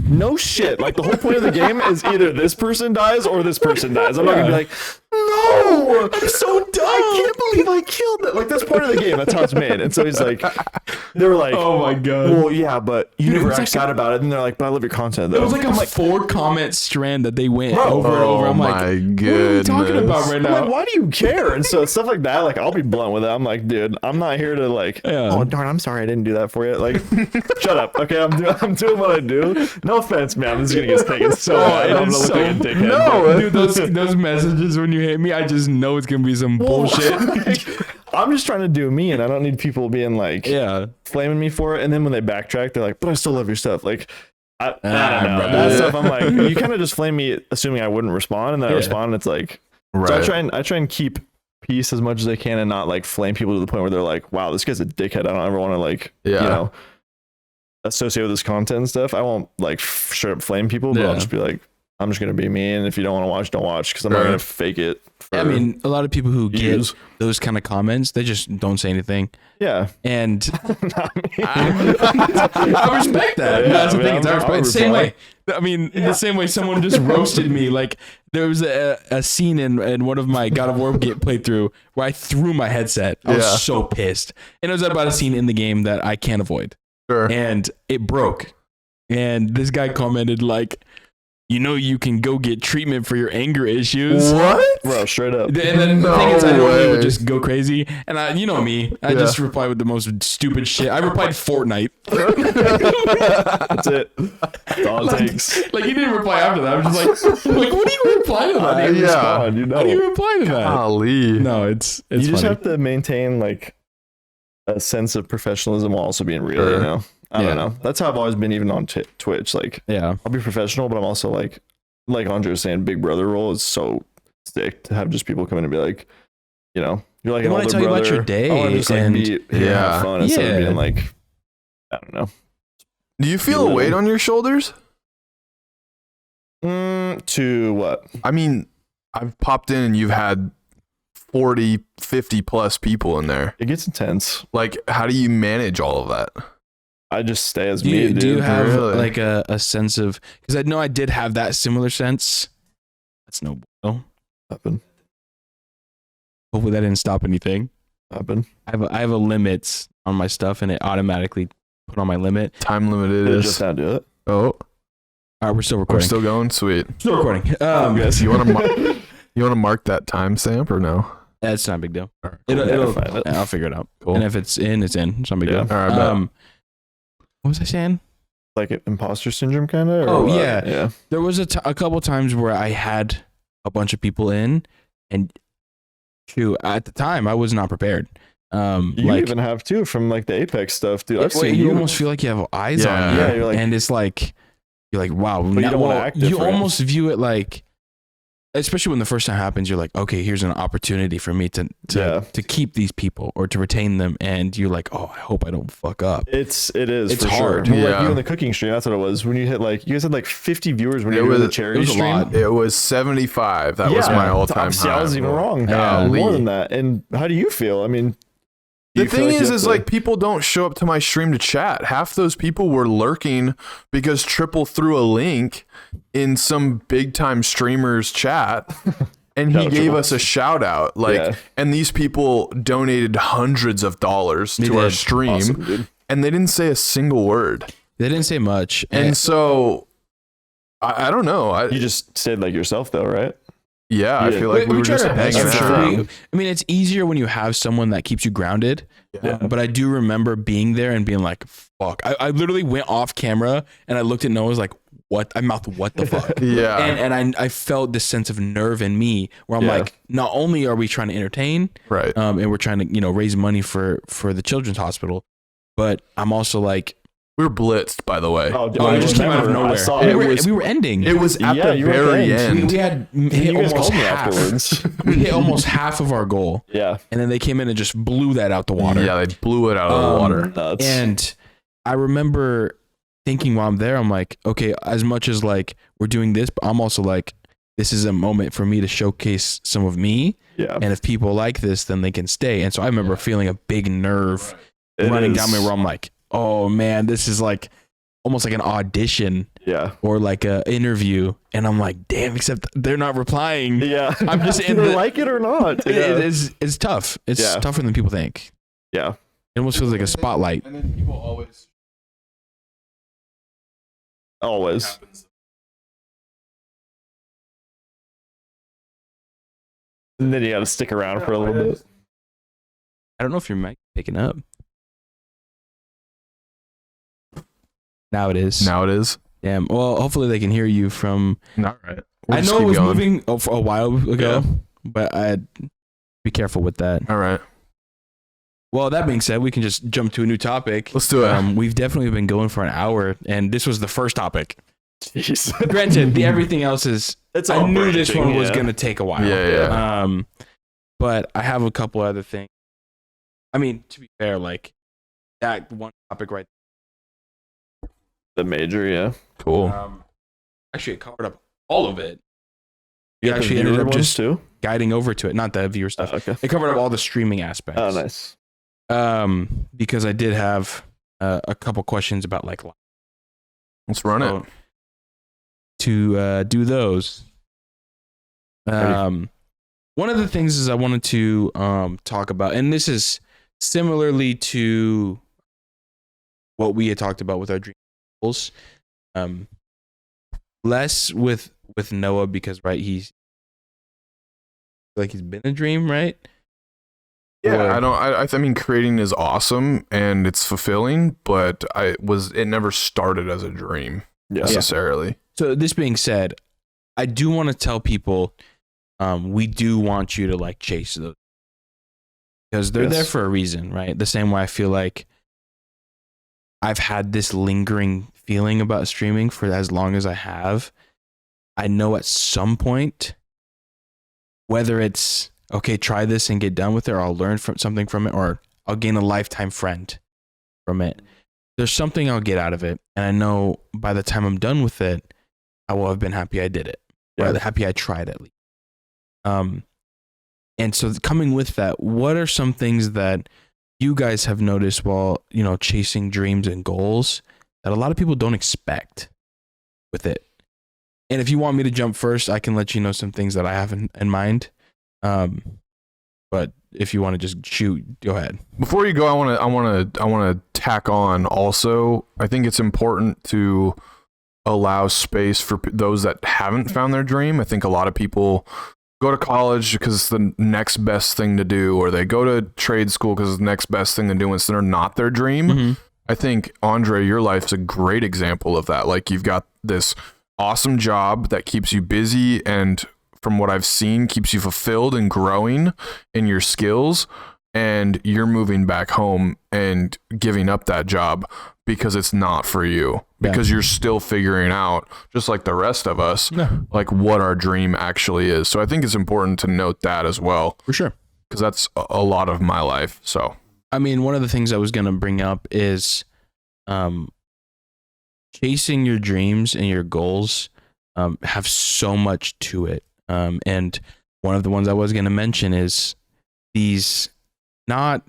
no shit. Like the whole point of the game is either this person dies or this person dies. I'm not gonna be like, no, I'm so dumb. I can't believe I killed that. Like that's part of the game. That's how it's made. And so he's like, they were like, oh my god. Well, yeah, but you never asked out about it. And they're like, but I love your content though. It was like a 4-comment strand that they went over and over. I'm like, goodness. what are you talking about right now? I'm like, why do you care? And so stuff like that, like I'll be blunt with it. I'm like, dude, I'm not here to like, oh darn, I'm sorry I didn't do that for you. Like, shut up. Okay, I'm doing what I do. No offense, man. This is gonna get taken so hard. I'm gonna look like a dickhead. No, dude, those messages when you hit me, I just know it's gonna be some bullshit. I'm just trying to do me, and I don't need people being like, flaming me for it. And then when they backtrack, they're like, but I still love your stuff. Like, I don't know. That stuff, I'm like, you kind of just flame me, assuming I wouldn't respond, and then I respond, and it's like, so I try and keep peace as much as I can, and not like flame people to the point where they're like, wow, this guy's a dickhead. I don't ever want to like, associate with this content and stuff. I won't like straight up flame people, but I'll just be like, I'm just gonna be me, and if you don't want to watch, don't watch, because I'm not gonna fake it. I mean, a lot of people who get those kind of comments, they just don't say anything. Yeah, and I respect that. That's the thing. I respect the same way. I mean, the same way someone just roasted me. Like there was a scene in one of my God of War playthrough where I threw my headset. I was so pissed, and it was about a scene in the game that I can't avoid. And it broke. And this guy commented like, you can go get treatment for your anger issues. What? Bro, straight up. And then the thing is, I normally would just go crazy. And I me. I just reply with the most stupid shit. I replied Fortnite. That's it. That's all it takes. Like, he didn't reply after that. I was just like, what do you reply to that? How do you respond? How do you reply to that? Golly. No, it's you just have to maintain like a sense of professionalism while also being real, I don't know. That's how I've always been, even on Twitch. Like, I'll be professional, but I'm also like Andre was saying, Big Brother role is so sick to have just people come in and be like, you're like an older brother. Tell you about your day. I want to just like have fun instead of being like, I don't know. Do you feel a weight on your shoulders? To what? I mean, I've popped in and you've had 40, 50 plus people in there. It gets intense. Like, how do you manage all of that? I just stay as me, dude. Do you have like a sense of, because I know I did have that similar sense. That's no bueno. Happen. Hopefully that didn't stop anything. Happen. I have a limit on my stuff, and it automatically put on my limit. Time limited is just not do it. Oh, all right, we're still recording. We're still going. Sweet. Still recording. Yes. You want to mark that timestamp or no? That's not a big deal. All right, I'll figure it out. Cool. And if it's in, it's in. It's not a big deal. All right, what was I saying? Like imposter syndrome kind of? Oh, yeah. There was a couple times where I had a bunch of people in, and at the time I was not prepared. You even have too from like the Apex stuff, dude. I've seen you almost feel like you have eyes on you. Yeah, you're like, and it's like you're like, wow. But you don't want to act different. You almost view it like, especially when the first time happens, you're like, okay, here's an opportunity for me to keep these people or to retain them, and you're like, oh, I hope I don't fuck up. It's for hard. Sure. Well, like you in the cooking stream, that's what it was. When you hit like, you guys had like 50 viewers when you were the charity stream. A lot. It was 75. That was my all-time high. I was even wrong. More than that. And how do you feel? I mean, the thing is like people don't show up to my stream to chat. Half those people were lurking because Triple threw a link in some big time streamers chat and he gave us a shout out. And these people donated hundreds of dollars to our stream and they didn't say a single word. They didn't say much. And so I don't know. You just said like yourself though, right? Yeah, I feel like we were just hanging out. I mean, it's easier when you have someone that keeps you grounded. Yeah. But I do remember being there and being like, fuck. I literally went off camera and I looked at Noah, was like, what? I mouthed, what the fuck? Yeah. And I felt this sense of nerve in me where I'm like, not only are we trying to entertain, right? And we're trying to, raise money for the children's hospital, but I'm also like, we were blitzed, by the way. It just came out of nowhere. We were ending. It was at the very end. We had hit almost half. We hit almost half of our goal. Yeah. And then they came in and just blew that out the water. Yeah, they blew it out of the water. Nuts. And I remember thinking while I'm there, I'm like, okay, as much as like we're doing this, but I'm also like, this is a moment for me to showcase some of me. Yeah. And if people like this, then they can stay. And so I remember feeling a big nerve running down me where I'm like, oh man, this is like almost like an audition, or like a interview, and I'm like, damn, except they're not replying. Yeah, I'm just in they like it or not. It's tough. It's tougher than people think. Yeah, it almost feels like a spotlight. And then people always. And then you got to stick around for a little bit. I don't know if your mic picking up. Now it is. Damn. Well, hopefully they can hear you from. Not right. I know it was moving for a while ago, but I'd be careful with that. All right. Well, that being said, we can just jump to a new topic. Let's do it. We've definitely been going for an hour, and this was the first topic. Jeez. Granted, everything else is. I knew this one was going to take a while. Yeah. But I have a couple other things. I mean, to be fair, like that one topic right. The major, cool. Actually, it covered up all of it. You actually ended up just guiding over to it, not the viewer stuff. Okay. It covered up all the streaming aspects. Oh, nice. Because I did have a couple questions about like. Let's run it. To do those. One of the things is I wanted to talk about, and this is similarly to what we had talked about with our dream goals. Less with Noah because he's been a dream, right? Yeah, I mean creating is awesome and it's fulfilling, but it never started as a dream necessarily. So this being said, I do want to tell people we do want you to like chase those because they're there for a reason, right? The same way I feel like I've had this lingering feeling about streaming for as long as I have. I know at some point, whether it's, okay, try this and get done with it, or I'll learn something from it, or I'll gain a lifetime friend from it. There's something I'll get out of it. And I know by the time I'm done with it, I will have been happy I did it. Or happy I tried at least. And so coming with that, what are some things that you guys have noticed while, chasing dreams and goals that a lot of people don't expect with it? And if you want me to jump first, I can let you know some things that I have in mind. But if you want to just shoot, go ahead. Before you go, I want to tack on also. I think it's important to allow space for those that haven't found their dream. I think a lot of people go to college because it's the next best thing to do, or they go to trade school because it's the next best thing to do instead of not their dream. Mm-hmm. I think, Andre, your life's a great example of that. Like, you've got this awesome job that keeps you busy and, from what I've seen, keeps you fulfilled and growing in your skills. And you're moving back home and giving up that job because it's not for you, because you're still figuring out, just like the rest of us, like what our dream actually is. So I think it's important to note that as well. For sure. Because that's a lot of my life. So, I mean, one of the things I was going to bring up is chasing your dreams and your goals have so much to it. And one of the ones I was going to mention is these, not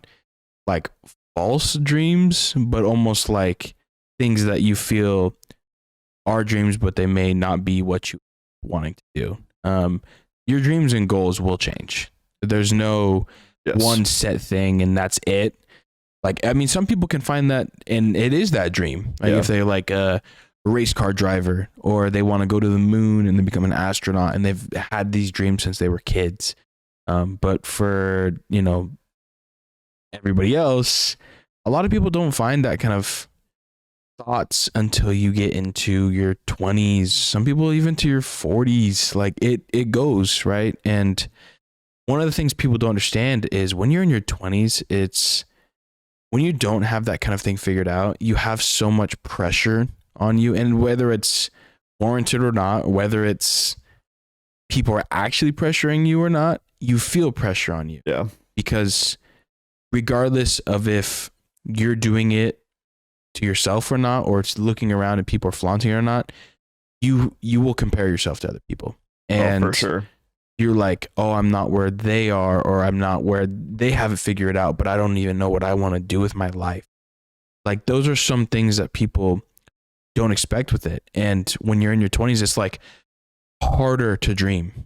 like false dreams, but almost like things that you feel are dreams, but they may not be what you wanting to do. Your dreams and goals will change. There's no one set thing and that's it. Like, I mean, some people can find that, and it is that dream. Like if they're like a race car driver, or they want to go to the moon and they become an astronaut, and they've had these dreams since they were kids. But for, everybody else, a lot of people don't find that kind of thoughts until you get into your 20s. Some people even to your 40s. Like it goes, right? And one of the things people don't understand is when you're in your 20s, it's when you don't have that kind of thing figured out, you have so much pressure on you. And whether it's warranted or not, whether it's people are actually pressuring you or not, you feel pressure on you. Yeah. Because regardless of if you're doing it to yourself or not, or it's looking around and people are flaunting it or not, you will compare yourself to other people. And for sure. You're like, oh, I'm not where they are, or I'm not where they have it figured out, but I don't even know what I want to do with my life. Like, those are some things that people don't expect with it. And when you're in your 20s, it's like harder to dream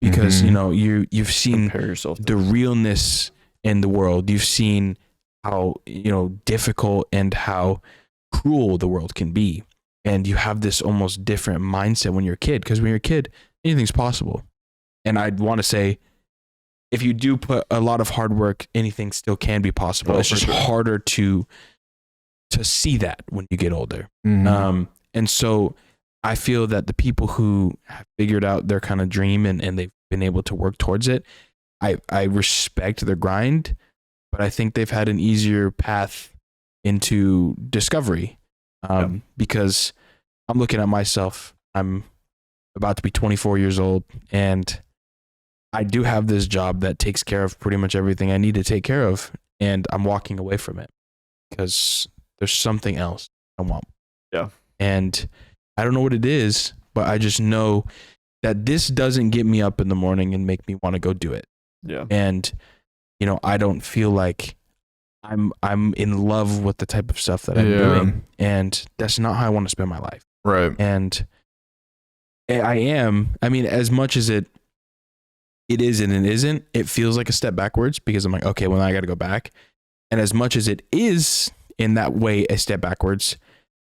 because, you've seen the realness in the world. You've seen how, difficult and how cruel the world can be. And you have this almost different mindset when you're a kid, because when you're a kid, anything's possible. And I'd want to say, if you do put a lot of hard work, anything still can be possible. It's just harder to see that when you get older. Mm-hmm. And so I feel that the people who have figured out their kind of dream and they've been able to work towards it, I respect their grind, but I think they've had an easier path into discovery. Because I'm looking at myself, I'm about to be 24 years old, and I do have this job that takes care of pretty much everything I need to take care of, and I'm walking away from it because there's something else I want. Yeah. And I don't know what it is, but I just know that this doesn't get me up in the morning and make me want to go do it. Yeah. And, I don't feel like I'm in love with the type of stuff that I'm doing, and that's not how I want to spend my life. Right. And I mean, as much as it is and it isn't, it feels like a step backwards, because I'm like, okay, well, now I got to go back. And as much as it is in that way a step backwards,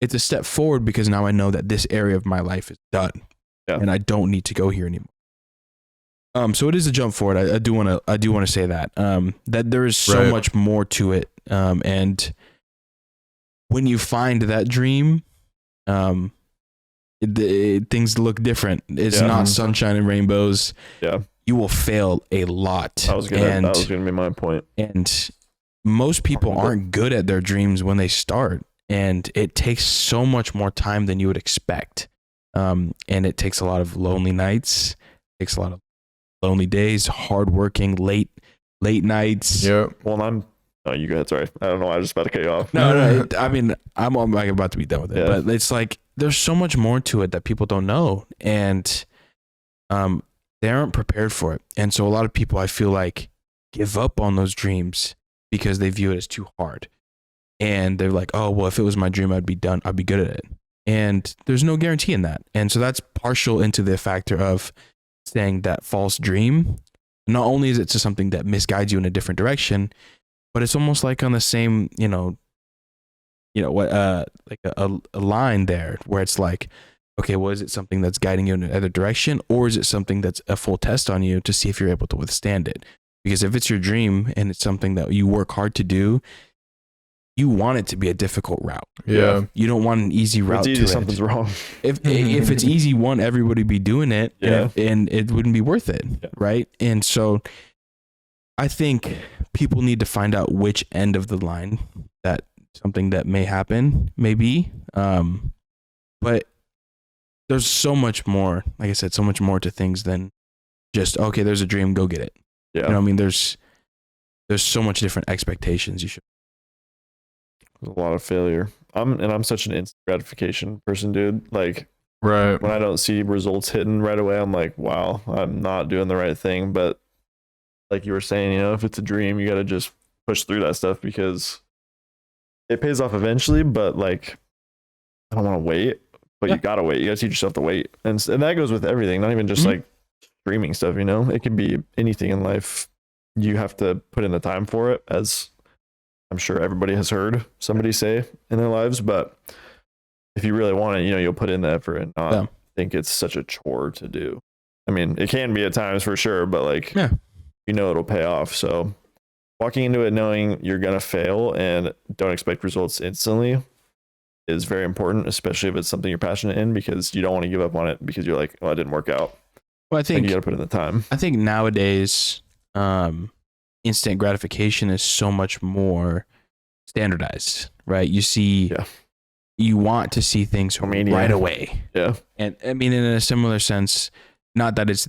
it's a step forward, because now I know that this area of my life is done, and I don't need to go here anymore. So it is a jump forward. I do want to say that that there is so much more to it. And when you find that dream, things look different. It's not sunshine and rainbows. Yeah. You will fail a lot. That was gonna be my point. And most people aren't good at their dreams when they start, and it takes so much more time than you would expect. And it takes a lot of lonely nights, takes a lot of lonely days, hardworking, late nights. Yeah. Well, you go ahead. Sorry. I don't know. I was just about to cut you off. No. I mean, I'm about to be done with it, but it's like, there's so much more to it that people don't know, and they aren't prepared for it. And so a lot of people, I feel like, give up on those dreams because they view it as too hard. And they're like, oh, well, if it was my dream, I'd be good at it. And there's no guarantee in that. And so that's partial into the factor of saying that false dream. Not only is it to something that misguides you in a different direction, but it's almost like on the same, like a line there where it's like, okay, well, is it something that's guiding you in another direction, or is it something that's a full test on you to see if you're able to withstand it? Because if it's your dream and it's something that you work hard to do, you want it to be a difficult route. Yeah. You don't want an easy route It's easy, to something's it. wrong. If it's easy, everybody be doing it, Yeah. and it wouldn't be worth it, Yeah. right? And so I think people need to find out which end of the line that something that may happen may be. But there's so much more, like I said, so much more to things than just, okay, there's a dream, go get it. Yeah. You know what I mean? There's so much different expectations you should. There's a lot of failure. I'm such an instant gratification person, dude. Like, Right. when I don't see results hitting right away, I'm like, wow, I'm not doing the right thing. But like you were saying, if it's a dream, you got to just push through that stuff because it pays off eventually. But like, I don't want to wait, but you got to wait. You got to teach yourself to wait. And that goes with everything, not even just like streaming stuff, it could be anything in life. You have to put in the time for it, as I'm sure everybody has heard somebody say in their lives. But if you really want it, you'll put in the effort and not think it's such a chore to do. I mean, it can be at times for sure, but like, it'll pay off. So walking into it knowing you're going to fail and don't expect results instantly is very important, especially if it's something you're passionate in, because you don't want to give up on it because you're like, well, it didn't work out. Well, I think you got to put in the time. I think nowadays, instant gratification is so much more standardized, right? You see, you want to see things right away. Yeah. And I mean, in a similar sense, not that it's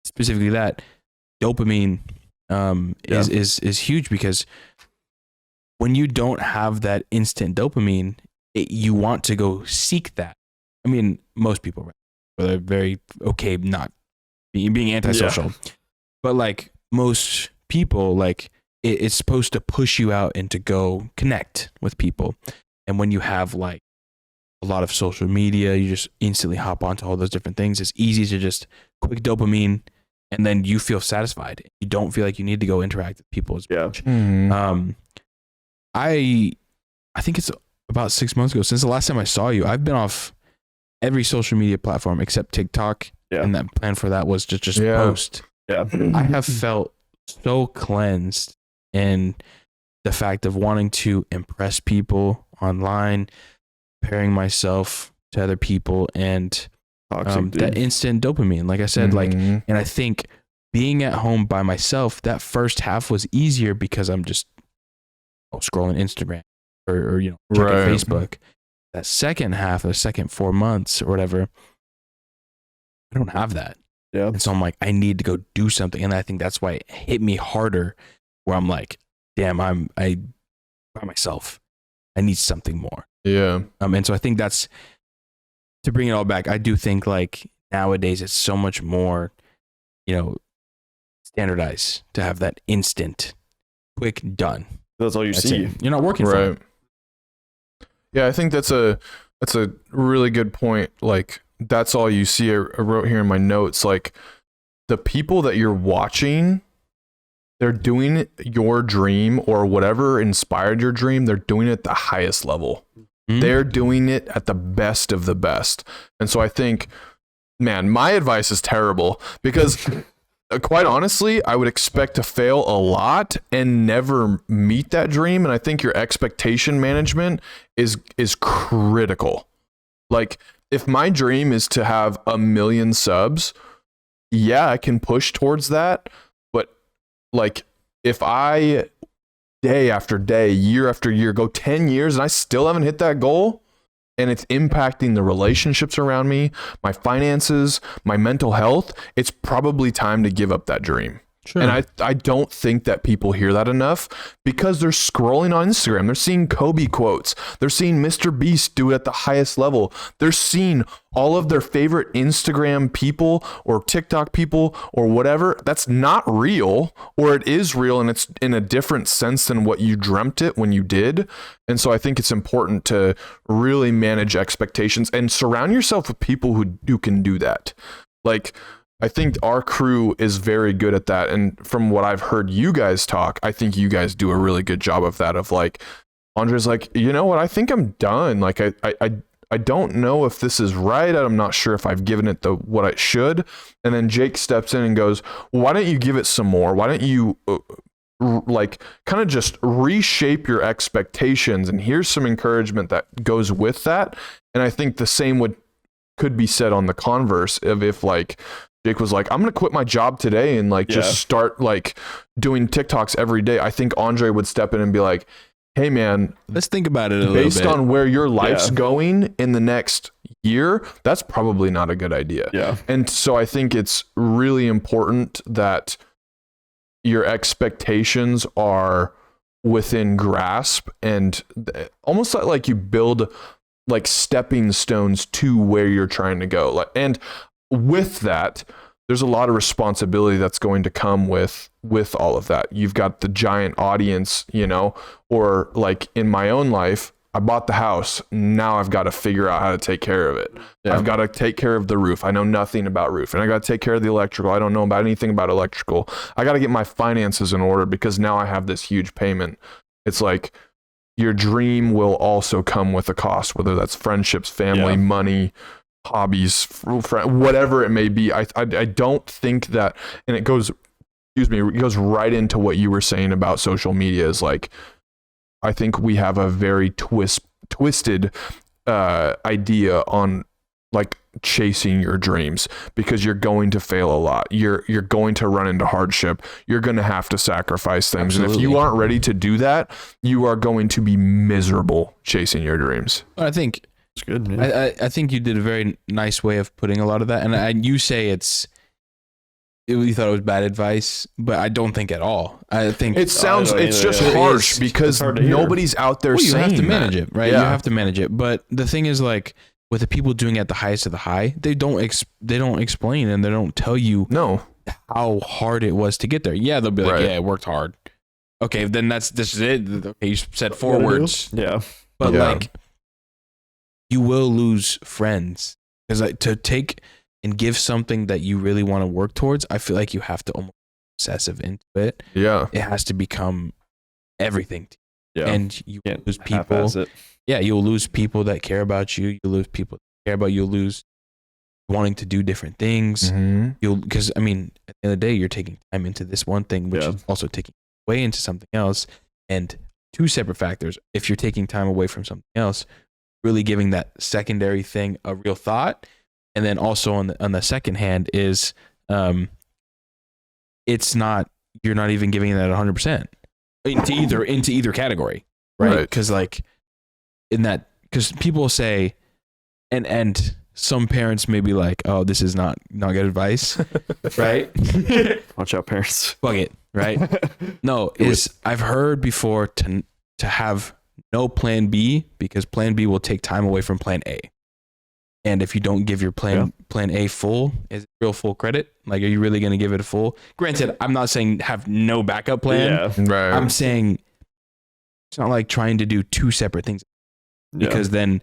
specifically that, dopamine is huge, because when you don't have that instant dopamine, you want to go seek that. I mean, most people, right? They're very okay not being antisocial, but like most people, like it's supposed to push you out and to go connect with people. And when you have like a lot of social media, you just instantly hop onto all those different things. It's easy to just quick dopamine, and then you feel satisfied. You don't feel like you need to go interact with people as much. Mm-hmm. I think it's about 6 months ago, since the last time I saw you, I've been off every social media platform except TikTok. And that plan for that was to just post. Yeah. I have felt so cleansed in the fact of wanting to impress people online, comparing myself to other people, and that instant dopamine, like I said, and I think being at home by myself, that first half was easier because I'm just scrolling Instagram or checking Facebook. That second half, the second 4 months or whatever, I don't have that. Yeah. And so I'm like, I need to go do something. And I think that's why it hit me harder, where I'm like, damn, I by myself. I need something more. Yeah. And so I think that's, to bring it all back, I do think like nowadays it's so much more, standardized to have that instant, quick, done. That's all you see. You're not working for it. Yeah, I think that's a really good point. Like, that's all you see. I wrote here in my notes, like, the people that you're watching, they're doing your dream or whatever inspired your dream. They're doing it at the highest level. Mm-hmm. They're doing it at the best of the best. And so I think, man, my advice is terrible, because quite honestly, I would expect to fail a lot and never meet that dream. And I think your expectation management is critical. Like, if my dream is to have 1 million subs, yeah, I can push towards that. But like, if I day after day, year after year, go 10 years and I still haven't hit that goal, and it's impacting the relationships around me, my finances, my mental health, it's probably time to give up that dream. Sure. And I don't think that people hear that enough, because they're scrolling on Instagram. They're seeing Kobe quotes. They're seeing Mr. Beast do it at the highest level. They're seeing all of their favorite Instagram people or TikTok people or whatever. That's not real, or it is real and it's in a different sense than what you dreamt it when you did. And so I think it's important to really manage expectations and surround yourself with people who can do that. Like, I think our crew is very good at that. And from what I've heard you guys talk, I think you guys do a really good job of that. Of like, Andre's like, you know what? I think I'm done. Like, I don't know if this is right. I'm not sure if I've given it what I should. And then Jake steps in and goes, well, why don't you give it some more? Why don't you like kind of just reshape your expectations? And here's some encouragement that goes with that. And I think the same could be said on the converse of if like Jake was like, I'm going to quit my job today and like just start like doing TikToks every day. I think Andre would step in and be like, hey man, let's think about it a little bit. Based on where your life's going in the next year, that's probably not a good idea. Yeah. And so I think it's really important that your expectations are within grasp and almost like you build like stepping stones to where you're trying to go. And with that, there's a lot of responsibility that's going to come with all of that. You've got the giant audience, you know, or like in my own life, I bought the house. Now I've got to figure out how to take care of it. Yeah. I've got to take care of the roof. I know nothing about roof, and I got to take care of the electrical. I don't know about anything about electrical. I got to get my finances in order because now I have this huge payment. It's like your dream will also come with a cost, whether that's friendships, family, money, hobbies, whatever it may be. I don't think that, and it goes right into what you were saying about social media is like, I think we have a very twisted idea on like chasing your dreams because you're going to fail a lot. You're going to run into hardship. You're going to have to sacrifice things. Absolutely. And if you aren't ready to do that, you are going to be miserable chasing your dreams. I think it's good, man. I think you did a very nice way of putting a lot of that. And you say you thought it was bad advice, but I don't think at all. I think it's just harsh because nobody's out there saying you have to manage that. it, right? Yeah. You have to manage it. But the thing is, like with the people doing it at the highest of the high, they don't explain and they don't tell you how hard it was to get there. Yeah, they'll be like, yeah, it worked hard. Okay, then this is it. Okay, you said 4 words. Yeah. But like you will lose friends because like, to take and give something that you really want to work towards, I feel like you have to almost be obsessive into it. Yeah. It has to become everything to you. Yeah. And you lose people. Yeah, you'll lose people that care about you. You'll lose people that care about you. You'll lose wanting to do different things. Mm-hmm. Because I mean, at the end of the day, you're taking time into this one thing, which is also taking away into something else. And 2 separate factors. If you're taking time away from something else, really giving that secondary thing a real thought. And then also on the second hand is, it's not, you're not even giving that 100% into either category, right? Because like because people will say, and some parents may be like, oh, this is not good advice, right? Watch out, parents. Fuck it, right? No, I've heard before to have no plan B because plan B will take time away from plan A. And if you don't give your plan A full, is it real full credit? Like, are you really going to give it a full? Granted, I'm not saying have no backup plan. Yeah. Right. I'm saying it's not like trying to do 2 separate things because then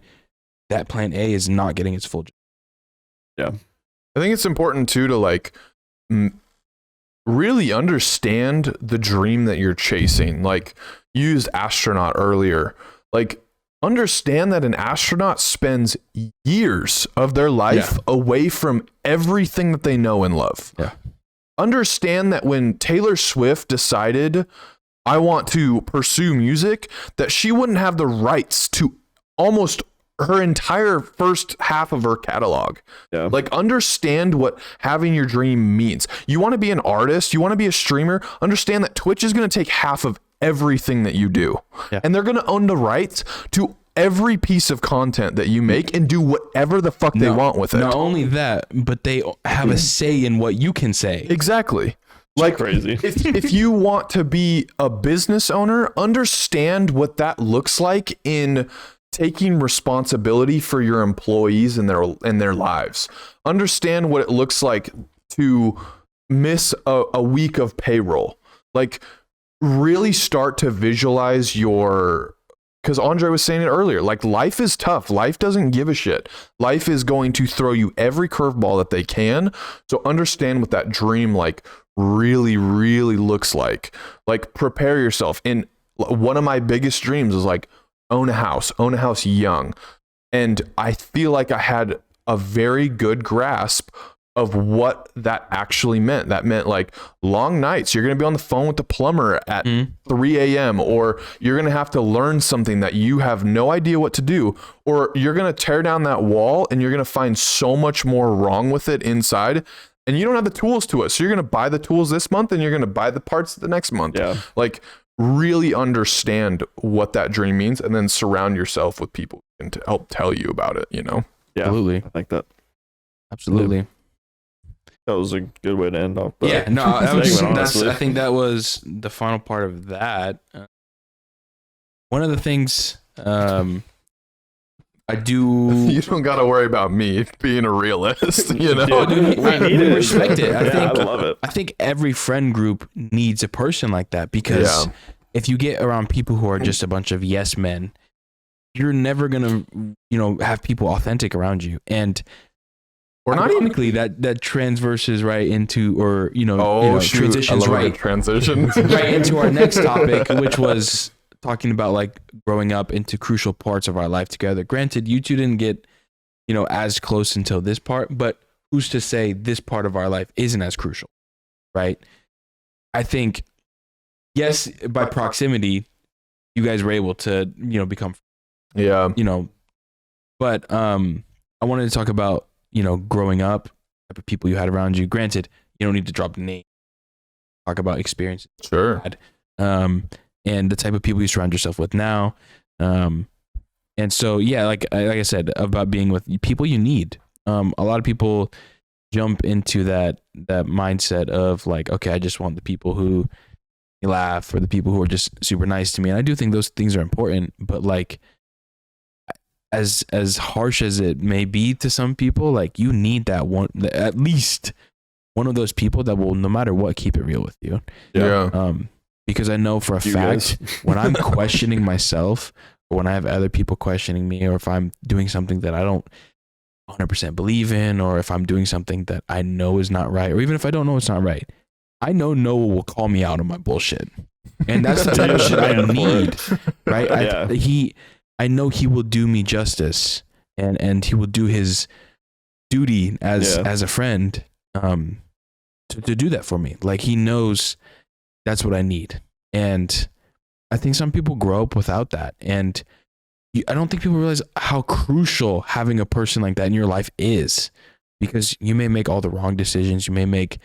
that plan A is not getting its full job. Yeah. I think it's important too to like really understand the dream that you're chasing. Like you used astronaut earlier. Like understand that an astronaut spends years of their life away from everything that they know and love. Yeah. Understand that when Taylor Swift decided, I want to pursue music, that she wouldn't have the rights to almost her entire first half of her catalog. Yeah. Like understand what having your dream means. You want to be an artist, you want to be a streamer, understand that Twitch is going to take half of everything that you do. Yeah. And they're going to own the rights to every piece of content that you make and do whatever the fuck they want with it. Not only that, but they have a say in what you can say. Exactly. Like crazy. if you want to be a business owner, understand what that looks like in taking responsibility for your employees and their lives. Understand what it looks like to miss a week of payroll. Like really start to visualize because Andre was saying it earlier, like life is tough. Life doesn't give a shit. Life is going to throw you every curveball that they can. So understand what that dream like really, really looks like. Like prepare yourself. And one of my biggest dreams is like own a house young. And I feel like I had a very good grasp of what that actually meant. That meant like long nights. You're going to be on the phone with the plumber at 3 a.m. or you're going to have to learn something that you have no idea what to do, or you're going to tear down that wall and you're going to find so much more wrong with it inside. And you don't have the tools to it. So you're going to buy the tools this month and you're going to buy the parts the next month. Yeah. Like really understand what that dream means and then surround yourself with people who can help tell you about it, you know? Yeah. Absolutely. I like that. Absolutely. That was a good way to end off. Yeah, no, honestly. I think that was the final part of that. One of the things I do. You don't got to worry about me being a realist, you know? Oh, dude, I respect it. I love it. I think every friend group needs a person like that, because if you get around people who are just a bunch of yes men, you're never gonna, have people authentic around you. And Or not ironically, that transverses right into, transitions transition right into our next topic, which was talking about like growing up into crucial parts of our life together. Granted, you two didn't get, as close until this part, but who's to say this part of our life isn't as crucial, right? I think, yes, by proximity, you guys were able to, become, but I wanted to talk about, growing up, type of people you had around you. Granted, you don't need to drop the name. Talk about experiences. Sure. And the type of people you surround yourself with now. And so, yeah, like I said, about being with people you need. A lot of people jump into that mindset of like, okay, I just want the people who laugh or the people who are just super nice to me. And I do think those things are important, but like, as harsh as it may be to some people, like you need that one, at least one of those people that will, no matter what, keep it real with you. Yeah. Because I know for a fact when I'm questioning myself, or when I have other people questioning me, or if I'm doing something that I don't 100% believe in, or if I'm doing something that I know is not right, or even if I don't know it's not right, I know Noah will call me out on my bullshit. And that's the type of shit I need, right? I know he will do me justice, and he will do his duty as a friend to do that for me. Like he knows that's what I need. And I think some people grow up without that. And I don't think people realize how crucial having a person like that in your life is, because you may make all the wrong decisions. You may make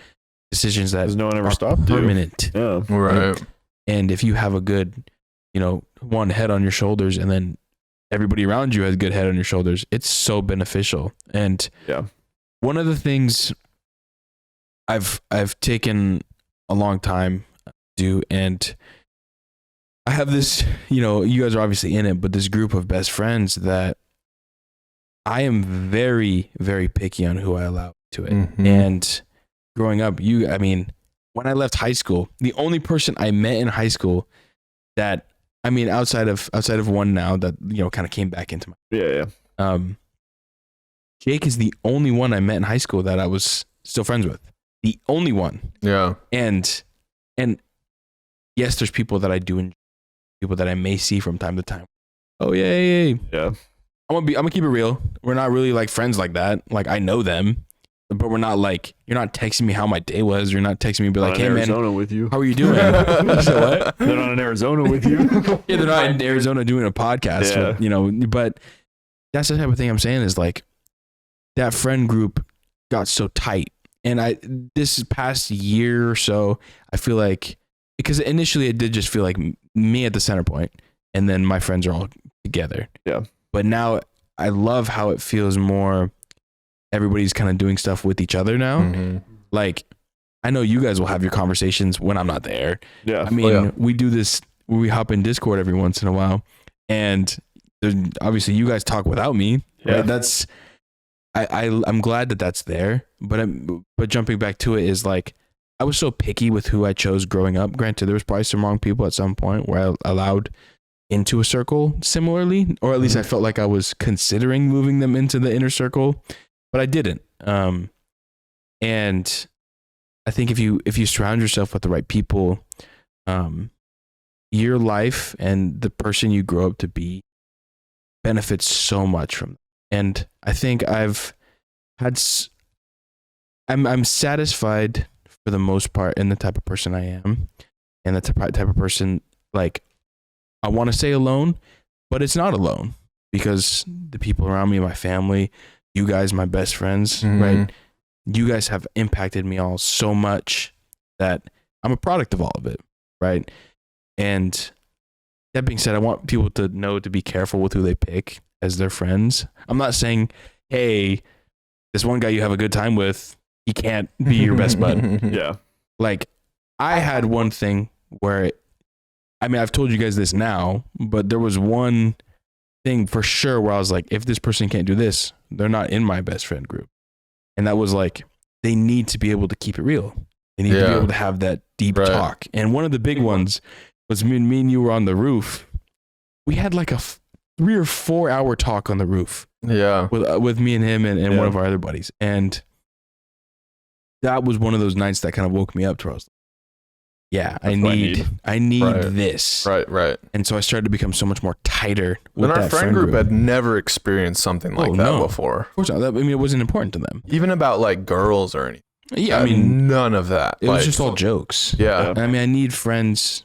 decisions that no one ever are stopped permanent. Yeah. Right. And if you have a good, one head on your shoulders, and then everybody around you has a good head on your shoulders, it's so beneficial. And one of the things I've taken a long time to do, and I have this, you guys are obviously in it, but this group of best friends that I am very, very picky on who I allow to it. Mm-hmm. And growing up, when I left high school, the only person I met in high school that, outside of one now that, kind of came back into my, Jake is the only one I met in high school that I was still friends with. The only one. Yeah. And yes, there's people that I do enjoy, people that I may see from time to time. Oh yeah. I'm gonna keep it real. We're not really like friends like that. Like I know them, but we're not like, you're not texting me how my day was. You're not texting me, be like, hey man, Arizona with you. How are you doing? So what? They're not in Arizona with you. Yeah, they're not in Arizona doing a podcast. With, but that's the type of thing I'm saying is like that friend group got so tight. And this past year or so, I feel like, because initially it did just feel like me at the center point, and then my friends are all together. Yeah. But now I love how it feels more, everybody's kind of doing stuff with each other now. Mm-hmm. Like, I know you guys will have your conversations when I'm not there. Yeah. We do this, we hop in Discord every once in a while, and obviously you guys talk without me. Yeah. Right? That's, I'm glad that that's there, but jumping back to it is like, I was so picky with who I chose growing up. Granted, there was probably some wrong people at some point where I allowed into a circle similarly, or at least I felt like I was considering moving them into the inner circle, but I didn't. And I think if you surround yourself with the right people, your life and the person you grow up to be benefit so much from them. And I think I've had I'm satisfied for the most part in the type of person I am, and the type of person, like, I want to say alone, but it's not alone, because the people around me, my family, you guys, my best friends, right? You guys have impacted me all so much that I'm a product of all of it, right? And that being said, I want people to know to be careful with who they pick as their friends. I'm not saying, hey, this one guy you have a good time with, he can't be your best bud. Yeah. Like, I had one thing where, I mean, I've told you guys this now, but there was one thing for sure where I was like, if this person can't do this, they're not in my best friend group. And that was like, they need to be able to keep it real. They need to be able to have that deep talk. And one of the big ones was me and you were on the roof. We had like a 3 or 4 hour talk on the roof. Yeah. With me and him and one of our other buddies. And that was one of those nights that kind of woke me up to where I was like, yeah, I need this. Right. And so I started to become so much more tighter with But our that friend group had never experienced something like that before. Of course not. I mean, it wasn't important to them. Even about like girls or anything. Yeah, I mean, none of that. It was just all jokes. Yeah. I mean, I need friends,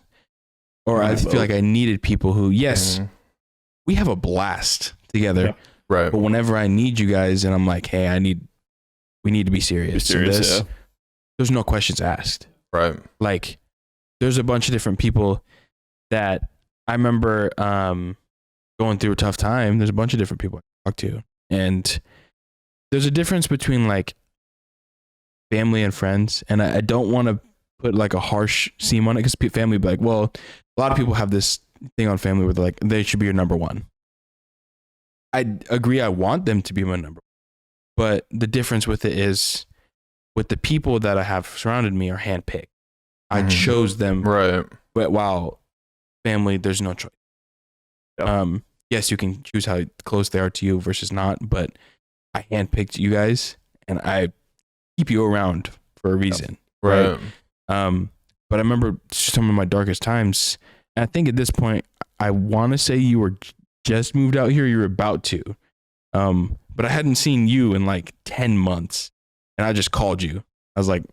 or I feel like I needed people who, yes, we have a blast together. Yeah. Right. But whenever I need you guys and I'm like, hey, we need to be serious. There's no questions asked. Right. Like, there's a bunch of different people that I remember going through a tough time. There's a bunch of different people I talk to. And there's a difference between like family and friends. And I don't want to put like a harsh seam on it, because family be like, well, a lot of people have this thing on family where they're like, they should be your number one. I agree. I want them to be my number one. But the difference with it is, with the people that I have surrounded me are handpicked. I chose them. Right. But while family, there's no choice. Yep. Yes, you can choose how close they are to you versus not, but I handpicked you guys and I keep you around for a reason. Right. But I remember some of my darkest times. And I think at this point, I want to say you were just moved out here. You were about to. But I hadn't seen you in like 10 months. And I just called you. I was like,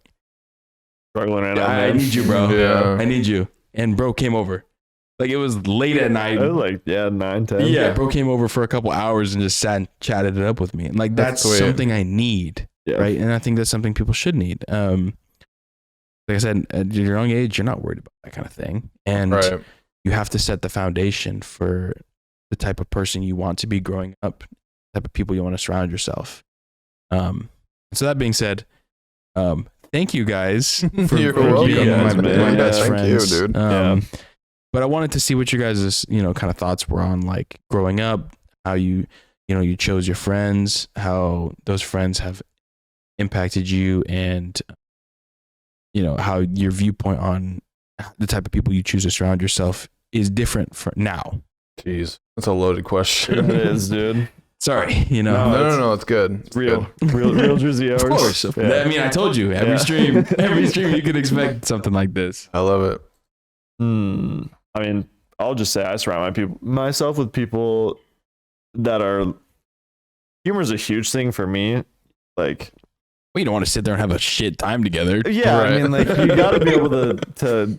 struggling right now. I need you, bro. Yeah. I need you. And bro came over. Like, it was late at night. It was like 9, 10. Yeah, bro came over for a couple hours and just sat and chatted it up with me. And like, that's something I need. Yeah. Right. And I think that's something people should need. Like I said, at your young age, you're not worried about that kind of thing. And you have to set the foundation for the type of person you want to be growing up, the type of people you want to surround yourself. So that being said, thank you guys for being my best friends. Thank you, dude. But I wanted to see what you guys' kind of thoughts were on like growing up, how you chose your friends, how those friends have impacted you, and how your viewpoint on the type of people you choose to surround yourself is different for now. Jeez, that's a loaded question. It is, dude. Sorry, No, it's good. It's real Jersey hours. Of course. Yeah. I mean, I told you every stream you could expect something like this. I love it. I mean, I'll just say I surround myself with people that are. Humor is a huge thing for me. Like, well, you don't want to sit there and have a shit time together. Yeah, right. I mean, like, you got to be able to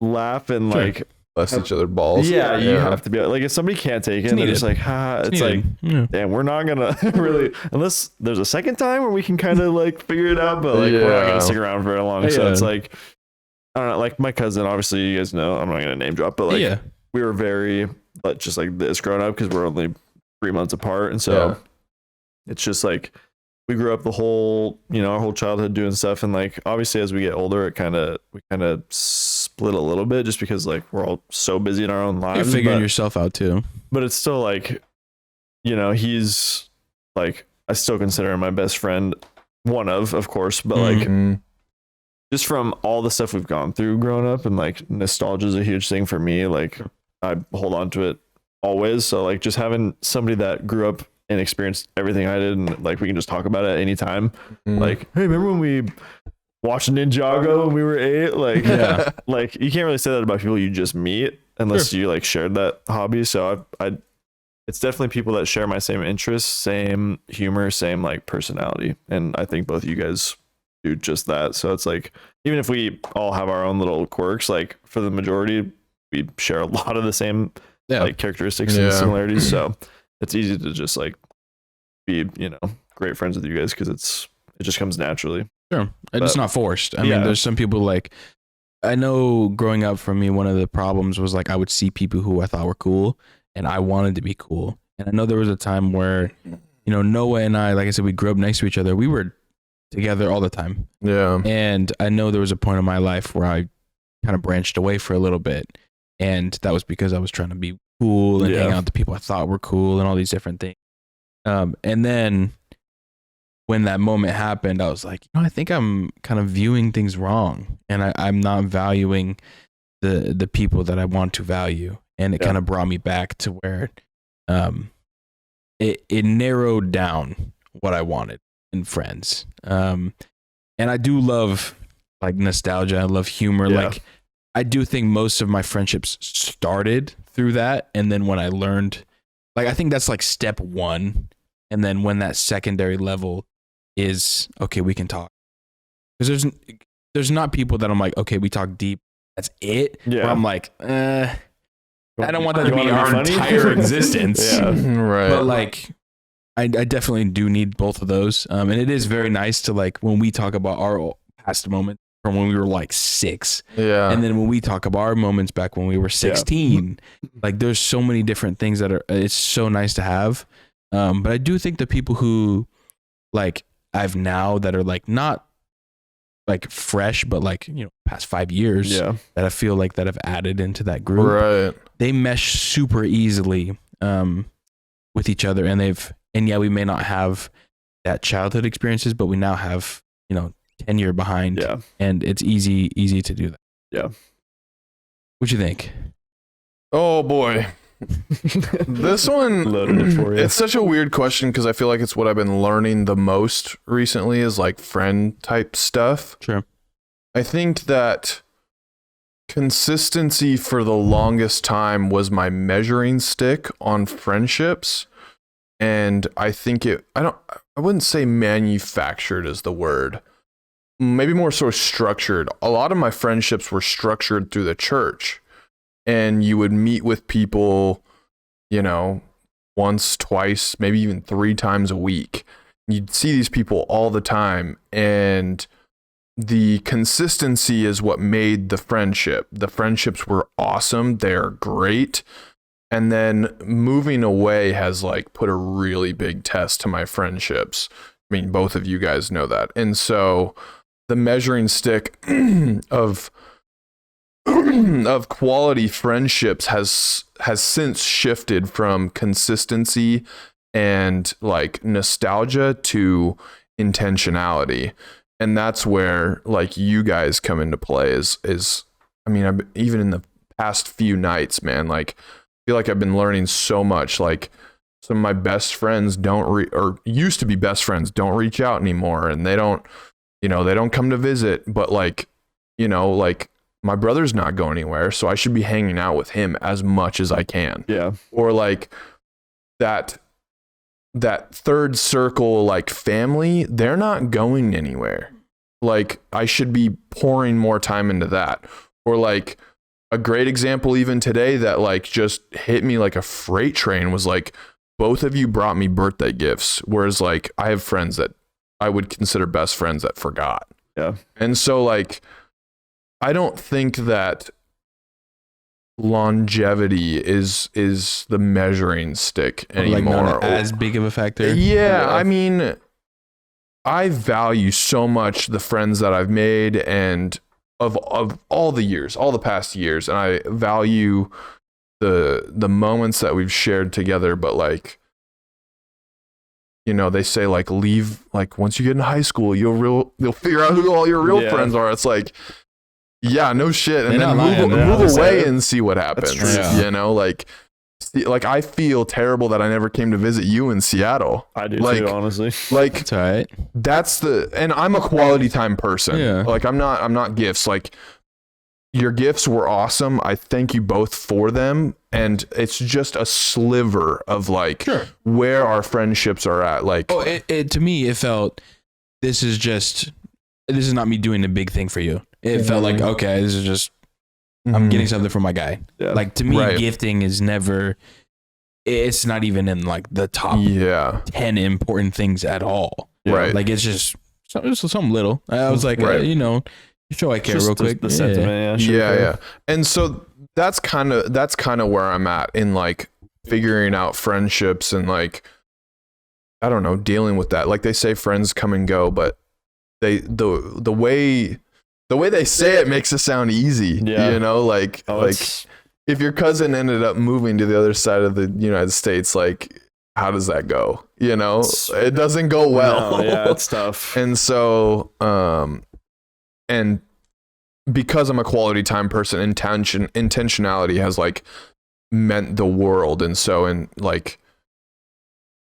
laugh and like. Bless each other balls. Yeah, you have to be like, if somebody can't take it, they're just like, it's like, damn, we're not gonna really, unless there's a second time where we can kind of like figure it out, but like we're not gonna stick around very long. So it's like, I don't know, like my cousin, obviously you guys know, I'm not gonna name drop, but like we were very just like this growing up because we're only 3 months apart, and so it's just like we grew up the whole, our whole childhood doing stuff, and like obviously as we get older, we kind of split a little bit just because like we're all so busy in our own lives. You're figuring yourself out too. But it's still like, he's like, I still consider him my best friend, one of course, but like just from all the stuff we've gone through growing up, and like nostalgia is a huge thing for me. Like I hold on to it always. So like just having somebody that grew up and experienced everything I did, and like we can just talk about it at any time. Like, hey, remember when we watched Ninjago when we were 8? Like, like you can't really say that about people you just meet unless you like shared that hobby. So I it's definitely people that share my same interests, same humor, same like personality. And I think both of you guys do just that. So it's like, even if we all have our own little quirks, like for the majority, we share a lot of the same like characteristics and similarities. So it's easy to just like be, you know, great friends with you guys because it just comes naturally. Sure. It's not forced. I mean, there's some people like, I know growing up for me, one of the problems was like I would see people who I thought were cool and I wanted to be cool. And I know there was a time where, you know, Noah and I, like I said, we grew up next to each other. We were together all the time. Yeah. And I know there was a point in my life where I kind of branched away for a little bit. And that was because I was trying to be cool and hang out with the people I thought were cool and all these different things. And then when that moment happened, I was like, you know, I think I'm kind of viewing things wrong, and I'm not valuing the people that I want to value. And it kind of brought me back to where it narrowed down what I wanted in friends. And I do love like nostalgia. I love humor. Like I do think most of my friendships started through that. And then when I learned, like, I think that's like step one. And then when that secondary level is, okay, we can talk. Because there's not people that I'm like, okay, we talk deep. That's it. Yeah. Where I'm like, I don't want that to be our entire existence. Right. But like, I definitely do need both of those. And it is very nice to like, when we talk about our past moment from when we were like 6. Yeah. And then when we talk about our moments back when we were 16, like there's so many different things that it's so nice to have. But I do think the people who like I've now that are like not like fresh, but like, you know, past 5 years that I feel like that have added into that group, right? They mesh super easily with each other, and we may not have that childhood experiences, but we now have, you know, tenure behind, and it's easy to do that. Yeah. What you think? Oh boy. This one loaded it for you. It's such a weird question because I feel like it's what I've been learning the most recently is like friend type stuff. Sure. I think that consistency for the longest time was my measuring stick on friendships, and I think I wouldn't say manufactured is the word, maybe more so structured. A lot of my friendships were structured through the church. And you would meet with people, you know, once, twice, maybe even 3 times a week. You'd see these people all the time. And the consistency is what made the friendship. The friendships were awesome. They're great. And then moving away has like put a really big test to my friendships. I mean, both of you guys know that. And so the measuring stick of quality friendships has since shifted from consistency and like nostalgia to intentionality, and that's where like you guys come into play. Is I mean, even in the past few nights, man, like I feel like I've been learning so much. Like some of my best friends or used to be best friends don't reach out anymore, and they don't come to visit, but like, you know, like my brother's not going anywhere, so I should be hanging out with him as much as I can. Yeah. Or like that third circle, like family, they're not going anywhere. Like I should be pouring more time into that. Or like a great example even today that like just hit me like a freight train was like both of you brought me birthday gifts, whereas like I have friends that I would consider best friends that forgot. Yeah. And so like I don't think that longevity is the measuring stick anymore. Like not as big of a factor. Yeah, I mean, I value so much the friends that I've made and of all the past years, and I value the moments that we've shared together. But like, you know, they say like once you get in high school, you'll figure out who all your real friends are. It's like, yeah, no shit. And then move away and see what happens. You know, like I feel terrible that I never came to visit you in Seattle. I do too, honestly. Like that's all right. And I'm a quality time person. Yeah. Like I'm not gifts. Like your gifts were awesome. I thank you both for them. And it's just a sliver of like where our friendships are at. Like, to me, it felt, this is not me doing a big thing for you. It felt like, okay, this is just, I'm getting something from my guy. Yeah. Like, to me, gifting is never, it's not even in like the top 10 important things at all. Right. Like, it's just something little. I was like, show I care real quick. The sentiment, yeah. And so that's kind of where I'm at in like figuring out friendships and like, I don't know, dealing with that. Like they say friends come and go, but the way they say it makes it sound easy. Yeah. You know, like if your cousin ended up moving to the other side of the United States, like how does that go? You know, it doesn't go well. No, yeah, it's tough. And so, and because I'm a quality time person, intentionality has like meant the world. And so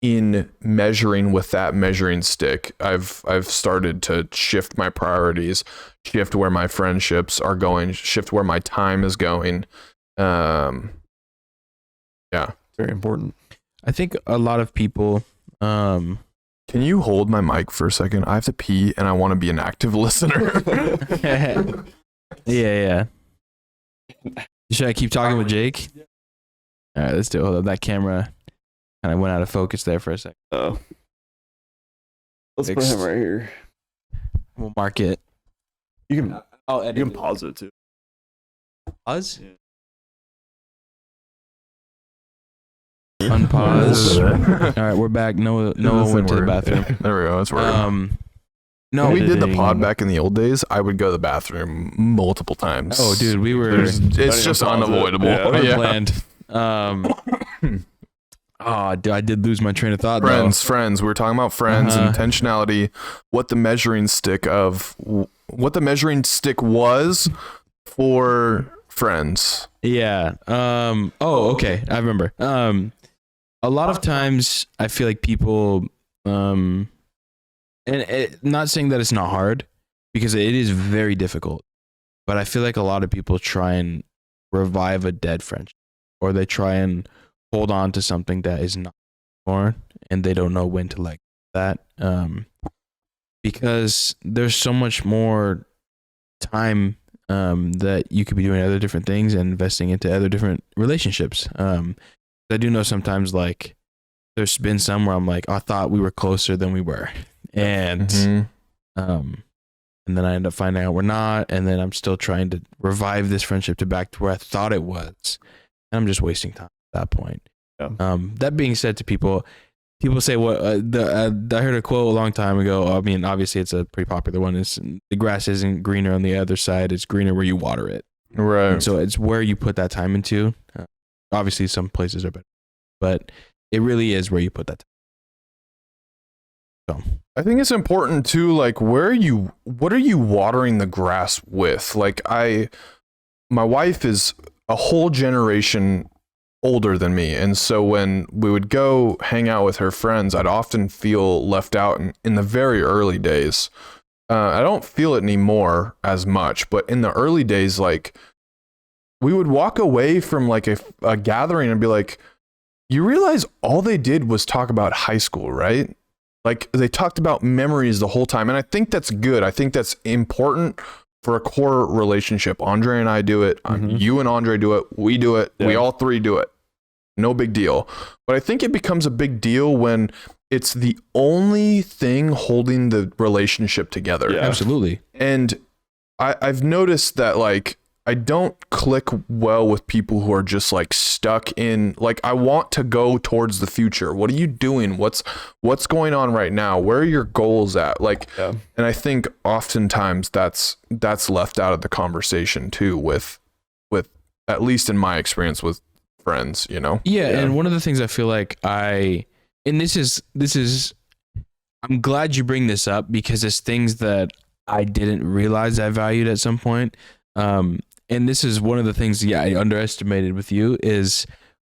in measuring with that measuring stick, I've started to shift my priorities, shift where my friendships are going, shift where my time is going. Very important. I think a lot of people, can you hold my mic for a second? I have to pee and I want to be an active listener. Yeah. Should I keep talking with Jake? All right, let's do it. Hold up. That camera kind of went out of focus there for a second. Oh. Let's put him right here. We'll mark it. You can pause it too. Pause? Yeah. Unpause. All right, we're back. Noah went to the bathroom. There we go. That's right. No, when we did the pod back in the old days, I would go to the bathroom multiple times. Oh, dude, we were. It's just unavoidable. Unplanned. Dude, I did lose my train of thought. Friends. We were talking about friends, intentionality, what the measuring stick was for friends. Yeah. Okay. I remember. A lot of times I feel like people, not saying that it's not hard, because it is very difficult, but I feel like a lot of people try and revive a dead friendship, or they try and hold on to something that is not anymore, and they don't know when to let that, because there's so much more time that you could be doing other different things and investing into other different relationships. I do know sometimes, like, there's been some where I'm like, I thought we were closer than we were, and then I end up finding out we're not, and then I'm still trying to revive this friendship to back to where I thought it was, and I'm just wasting time at that point. That being said, to people say, what I heard a quote a long time ago. I mean, obviously it's a pretty popular one. Is the grass isn't greener on the other side; it's greener where you water it. Right. And so it's where you put that time into. Obviously, some places are better, but it really is where you put that time. So I think it's important too. Like, what are you watering the grass with? Like, my wife is a whole generation older than me, and so when we would go hang out with her friends, I'd often feel left out in the very early days. I don't feel it anymore as much, but in the early days, like, we would walk away from like a gathering and be like, you realize all they did was talk about high school, right? Like, they talked about memories the whole time, and I think that's good. I think that's important for a core relationship. Andre and I do it. You and Andre do it. We do it. Yeah. We all three do it. No big deal. But I think it becomes a big deal when it's the only thing holding the relationship together. Yeah, absolutely. And I've noticed that, like, I don't click well with people who are just like stuck in, like, I want to go towards the future. What are you doing? What's going on right now? Where are your goals at? Like, and I think oftentimes that's left out of the conversation too, with at least in my experience with friends, you know? Yeah. And one of the things I feel like I'm glad you bring this up, because it's things that I didn't realize I valued at some point. And this is one of the things, I underestimated with you, is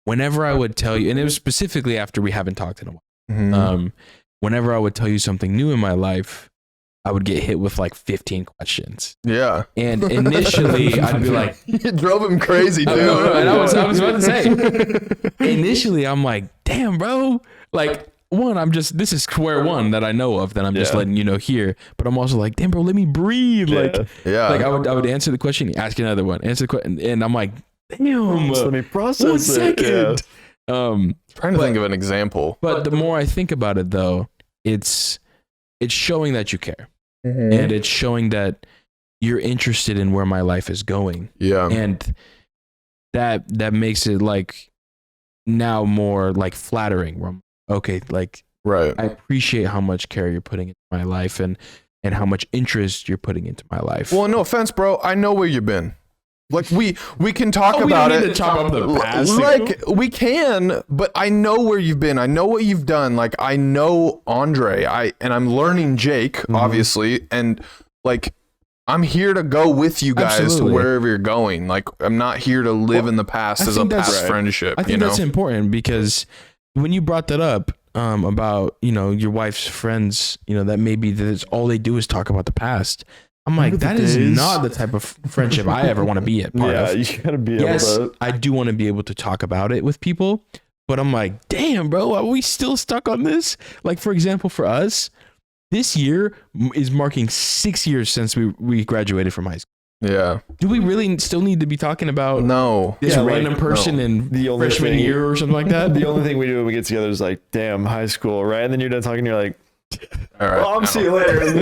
whenever I would tell you, and it was specifically after we haven't talked in a while, whenever I would tell you something new in my life, I would get hit with like 15 questions. Yeah. And initially I'd be like, it drove him crazy, dude. And I was about to say, initially I'm like, damn, bro. Like, one, this is square one that I know of that I'm just letting you know here. But I'm also like, damn, bro, let me breathe. Like I would answer the question, ask another one, answer the question, and I'm like, damn, just let me process 1 second. Trying to think of an example. But the more I think about it, though, it's showing that you care, and it's showing that you're interested in where my life is going. Yeah, and that makes it like now more like flattering. Where I'm, okay, like right. I appreciate how much care you're putting into my life, and how much interest you're putting into my life. Well, no offense, bro. I know where you've been. Like we can talk about we don't it. need to chop up the past. Like we can, but I know where you've been. I know what you've done. Like I know Andre. I'm learning Jake, obviously, and like I'm here to go with you guys to wherever you're going. Like I'm not here to live in the past as a past friendship. I think that's important because when you brought that up about your wife's friends, that maybe that's all they do is talk about the past. I'm like, that is not the type of friendship I ever want to be a part of. You gotta be able to. I do want to be able to talk about it with people, but I'm like, damn, bro, are we still stuck on this? Like, for example, for us, this year is marking 6 years since we graduated from high school. Yeah. Do we really still need to be talking about this random person in the freshman year or something like that? The only thing we do when we get together is like, damn, high school, right? And then you're done talking, you're like, all right. Well, I'll see you later.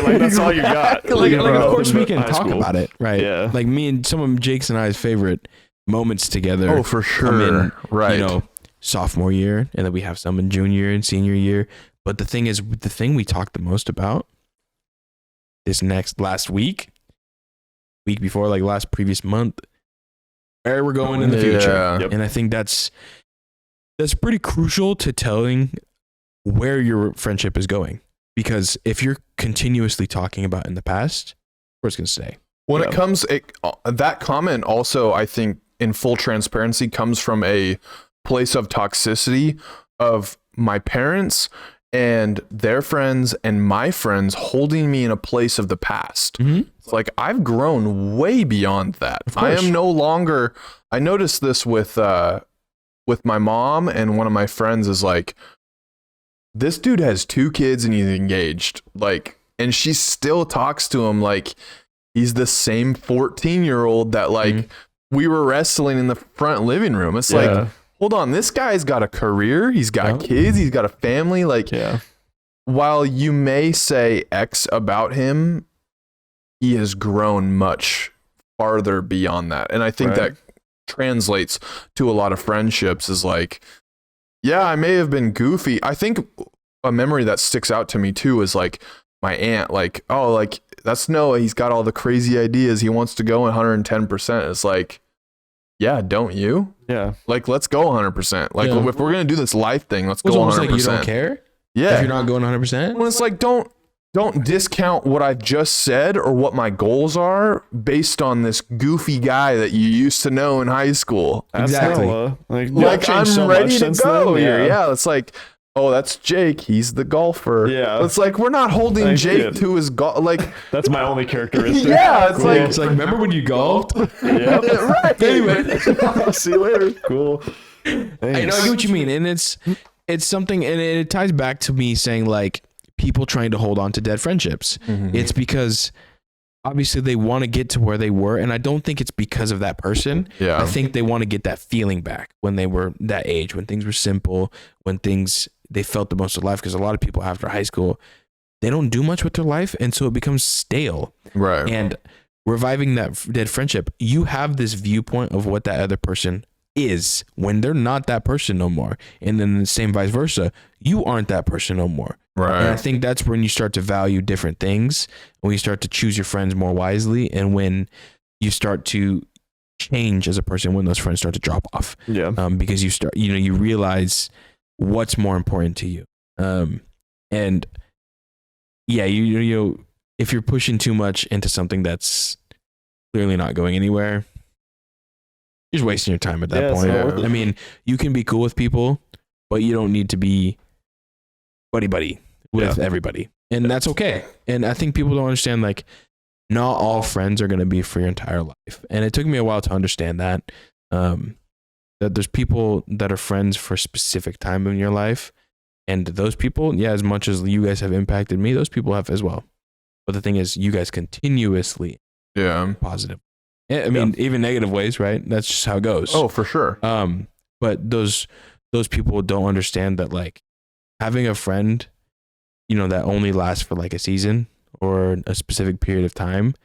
Like, that's all you got. Like of course we can talk about it, right? Yeah. Like me and some of Jake's and I's favorite moments together. Oh, for sure. Right. Sophomore year, and then we have some in junior and senior year. But the thing is, the thing we talked the most about last week before, like previous month, where we're going in the future. Yep. And I think that's pretty crucial to telling where your friendship is going, because if you're continuously talking about in the past, where it's going to stay. When it comes, that comment also, I think, in full transparency, comes from a place of toxicity of my parents and their friends and my friends holding me in a place of the past. It's like I've grown way beyond that. I am no longer. I noticed this with my mom, and one of my friends is like, this dude has 2 kids and he's engaged. Like, and she still talks to him like he's the same 14-year-old that like we were wrestling in the front living room. It's like, hold on, this guy's got a career, he's got kids, he's got a family. Like, while you may say X about him, he has grown much farther beyond that. And I think that translates to a lot of friendships is like, yeah, I may have been goofy. I think a memory that sticks out to me too is like my aunt, like, oh, like that's Noah. He's got all the crazy ideas. He wants to go 110%. It's like, yeah, don't you? Yeah. Like, let's go 100%. Like, if we're going to do this life thing, let's go 100%. Like, you don't care? Yeah. If you're not going 100%? Well, it's like, don't discount what I've just said or what my goals are based on this goofy guy that you used to know in high school. Exactly. Like I'm ready to go here. Yeah, it's like, oh, that's Jake. He's the golfer. Yeah. It's like we're not holding Jake to his golf. Like that's my only characteristic. Yeah, it's like remember when you golfed? Yeah. Right. Anyway, see you later. Cool. Thanks. I know what you mean, and it's something, and it ties back to me saying like, people trying to hold on to dead friendships. It's because obviously they want to get to where they were, and I don't think it's because of that person. I think they want to get that feeling back when they were that age, when things were simple, when they felt the most of life, because a lot of people after high school, they don't do much with their life, and so it becomes stale. Right. And reviving that dead friendship, you have this viewpoint of what that other person is when they're not that person no more, and then the same vice versa, you aren't that person no more. Right. And I think that's when you start to value different things, when you start to choose your friends more wisely, and when you start to change as a person, when those friends start to drop off. Yeah. Because you start, you realize what's more important to you. And yeah, you if you're pushing too much into something that's clearly not going anywhere, you're just wasting your time at that point. I mean, you can be cool with people, but you don't need to be buddy with everybody. and that's okay. And I think people don't understand, like, not all friends are going to be for your entire life. And it took me a while to understand that, that there's people that are friends for a specific time in your life. And those people, yeah, as much as you guys have impacted me, those people have as well. But the thing is, you guys continuously positive. I mean, even negative ways, right? That's just how it goes. Oh, for sure. But those people don't understand that, like, having a friend, you know, that only lasts for like a season or a specific period of time,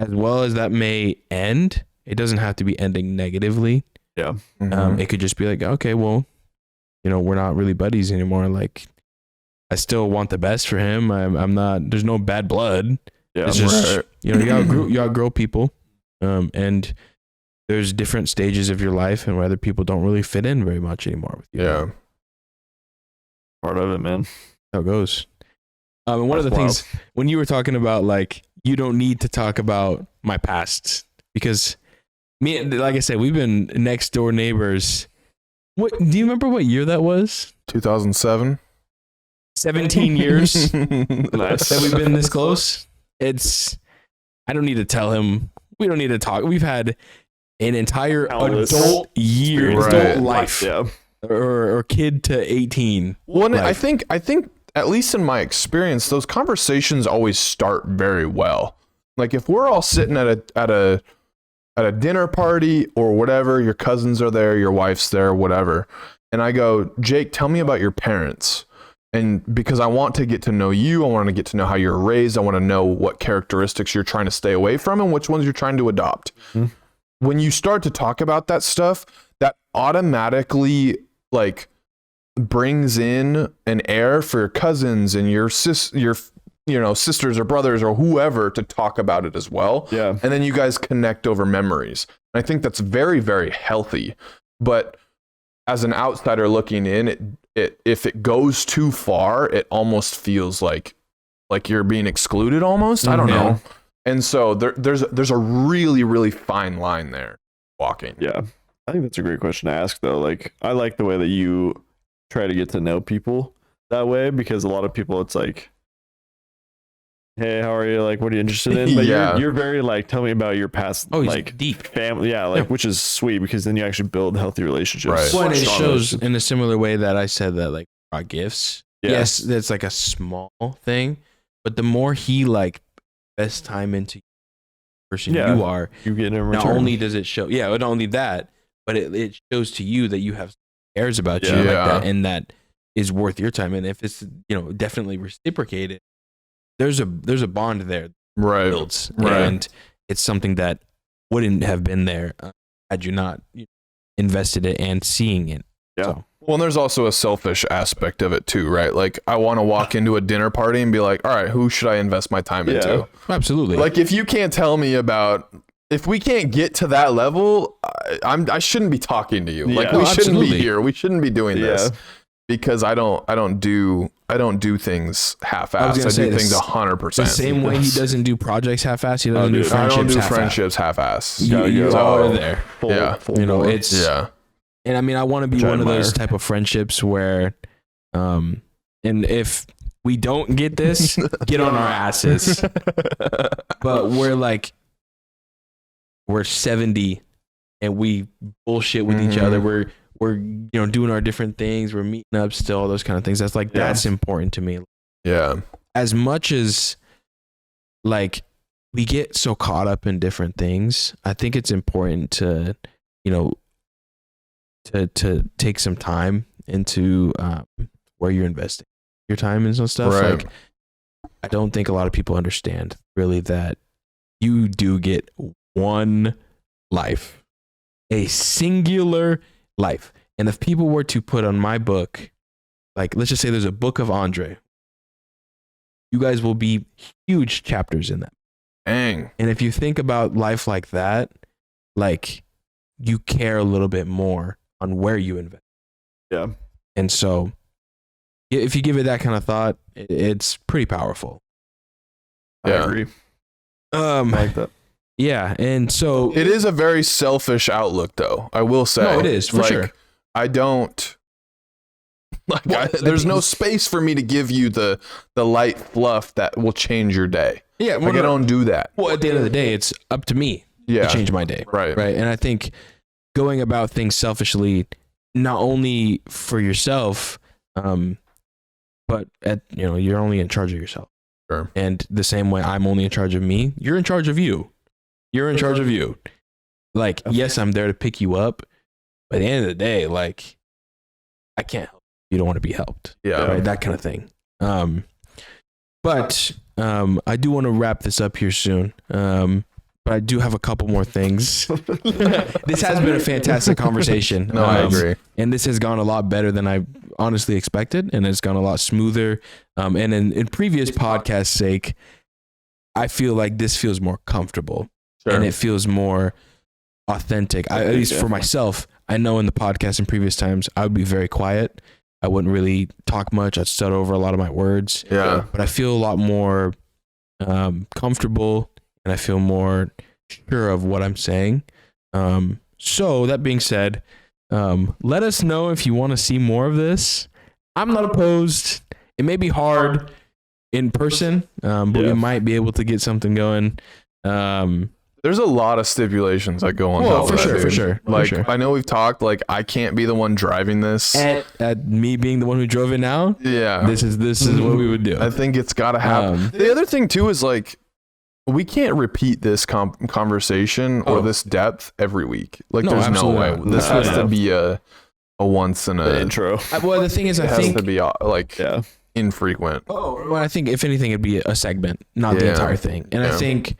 as well as that may end, it doesn't have to be ending negatively. Yeah. It could just be like, okay, well, you know, we're not really buddies anymore. Like, I still want the best for him. I'm not, there's no bad blood. Yeah. It's just, you know, you outgrow people. And there's different stages of your life and whether people don't really fit in very much anymore with you. Yeah. Part of it, man. How it goes. And one of the things when you were talking about, like, you don't need to talk about my past because me, like I said, we've been next door neighbors. What do you remember what year that was? 2007. 17 years Nice. that we've been this close. I don't need to tell him. We don't need to talk. We've had an entire adult year, adult life, or kid to 18. Well, I think at least in my experience, those conversations always start very well. Like if we're all sitting at a dinner party or whatever, your cousins are there, your wife's there, whatever, and I go, Jake, tell me about your parents. And because I want to get to know you, I want to get to know how you're raised. I want to know what characteristics you're trying to stay away from and which ones you're trying to adopt. Mm-hmm. When you start to talk about that stuff, that automatically like brings in an air for your cousins and your sisters or brothers or whoever to talk about it as well. Yeah. And then you guys connect over memories. And I think that's very, very healthy. But as an outsider looking in, if it goes too far, it almost feels like you're being excluded almost. I don't know. And so there's a really, really fine line there walking. Yeah. I think that's a great question to ask though. Like I like the way that you try to get to know people that way because a lot of people it's like, hey, how are you? Like, what are you interested in? But you're very like, tell me about your past, like deep family. Yeah, like which is sweet because then you actually build healthy relationships. Right. Well, and it shows in a similar way that I said that like brought gifts. Yeah. Yes, that's like a small thing, but the more he like invests time into the person you are, you get in return. Not only does it show, not only that, but it shows to you that you have cares about you like that, and that is worth your time. And if it's definitely reciprocated. There's a bond there, right? Builds, and it's something that wouldn't have been there had you not invested it and seeing it. Yeah. So. Well, and there's also a selfish aspect of it too, right? Like I want to walk into a dinner party and be like, all right, who should I invest my time into? Absolutely. Like if you can't tell me if we can't get to that level, I shouldn't be talking to you. Like we shouldn't be here. We shouldn't be doing this. Because I don't do things half-assed. I do things 100%. The same way he doesn't do projects half-assed, he doesn't do friendships. I don't do friendships half-assed. You are there. Full And I mean, I want to be one of those type of friendships where, and if we don't get this, get on our asses. But we're 70 and we bullshit with each other. We're doing our different things. We're meeting up still, all those kind of things. That's important to me. Yeah. As much as like we get so caught up in different things, I think it's important to take some time into where you're investing your time and some stuff. Right. Like I don't think a lot of people understand really that you do get one life, a singular life. And if people were to put on my book, like let's just say there's a book of Andre, you guys will be huge chapters in that. Dang. And if you think about life like that, like you care a little bit more on where you invest. Yeah. And so if you give it that kind of thought, it's pretty powerful. I agree. I like that. Yeah, and so it is a very selfish outlook, though. I will say, no, it is for sure. I don't. Like there's no space for me to give you the light fluff that will change your day. Yeah, like I don't do that. Well, at the end of the day, it's up to me to change my day. Right. And I think going about things selfishly, not only for yourself, but you're only in charge of yourself. Sure. And the same way I'm only in charge of me, you're in charge of you. You're in charge of you. Like, yes, I'm there to pick you up, but at the end of the day, like, I can't help you. You don't want to be helped. Yeah. Right? That kind of thing. But I do want to wrap this up here soon. But I do have a couple more things. This has been a fantastic conversation. No, I agree. And this has gone a lot better than I honestly expected, and it's gone a lot smoother. And in previous podcasts' sake, I feel like this feels more comfortable. Sure. And it feels more authentic. At least for myself, I know in the podcast in previous times, I would be very quiet. I wouldn't really talk much. I'd stutter over a lot of my words. Yeah. But I feel a lot more comfortable, and I feel more sure of what I'm saying. So that being said, let us know if you want to see more of this. I'm not opposed. It may be hard in person, but we might be able to get something going. There's a lot of stipulations that go on top of that, for sure. Like, I know we've talked, like, I can't be the one driving this. At me being the one who drove it now, this is what we would do. I think it's got to happen. The other thing, too, is, like, we can't repeat this conversation or this depth every week. Like, there's no way. This has to be a once in a intro. Well, the thing is, I think it has to be, like, infrequent. Well, I think if anything, it'd be a segment, not the entire thing. And I think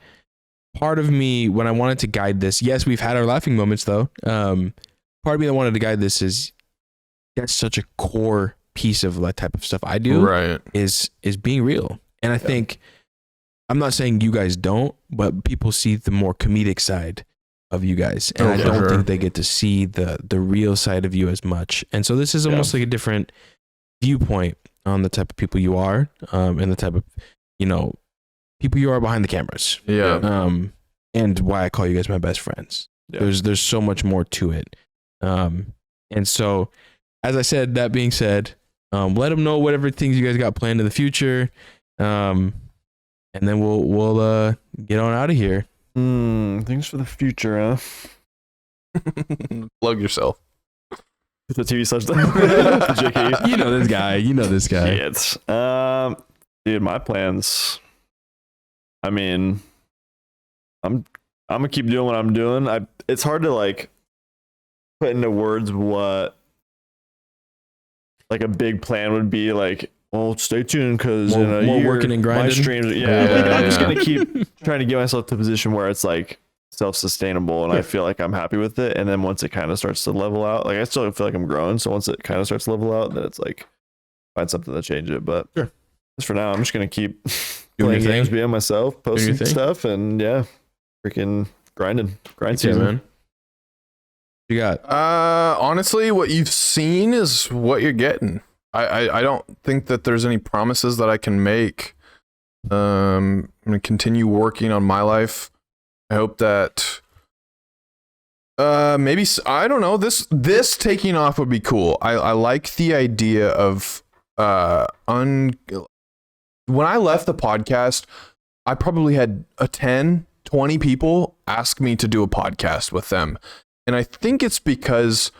part of me, when I wanted to guide this, yes, we've had our laughing moments though. Part of me that wanted to guide this is that's such a core piece of that type of stuff I do. Right. Is being real. And I think, I'm not saying you guys don't, but people see the more comedic side of you guys. And I don't think they get to see the real side of you as much. And so this is almost like a different viewpoint on the type of people you are, and the type of, people you are behind the cameras. Yeah. And why I call you guys my best friends. Yeah. There's so much more to it. And so, as I said, that being said, let them know whatever things you guys got planned in the future. And then we'll get on out of here. Things for the future, huh? Plug yourself. The TV slash TheJKE. You know this guy. It's dude, my plans. I mean, I'm gonna keep doing what I'm doing. It's hard to like put into words what like a big plan would be. Like, well, stay tuned because in a year, working and grinding. My streams, I'm just gonna keep trying to get myself to a position where it's like self-sustainable, and I feel like I'm happy with it. And then once it kind of starts to level out, like I still feel like I'm growing. So once it kind of starts to level out, then it's like find something to change it. But just for now, I'm just gonna keep playing games, being myself, posting stuff, and freaking grind season, man. You got honestly, what you've seen is what you're getting. I don't think that there's any promises that I can make. I'm gonna continue working on my life. I hope that maybe, I don't know, this taking off would be cool. I like the idea of when I left the podcast, I probably had 10-20 people ask me to do a podcast with them. And I think it's because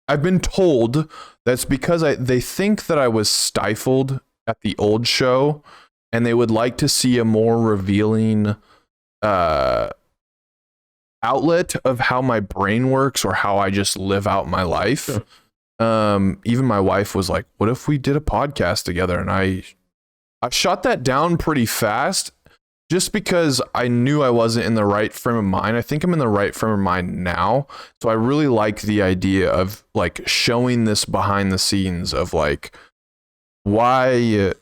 I've been told that's because they think that I was stifled at the old show, and they would like to see a more revealing outlet of how my brain works or how I just live out my life. Sure. Even my wife was like, what if we did a podcast together? And I shot that down pretty fast just because I knew I wasn't in the right frame of mind. I think I'm in the right frame of mind now. So I really like the idea of like showing this behind the scenes of like what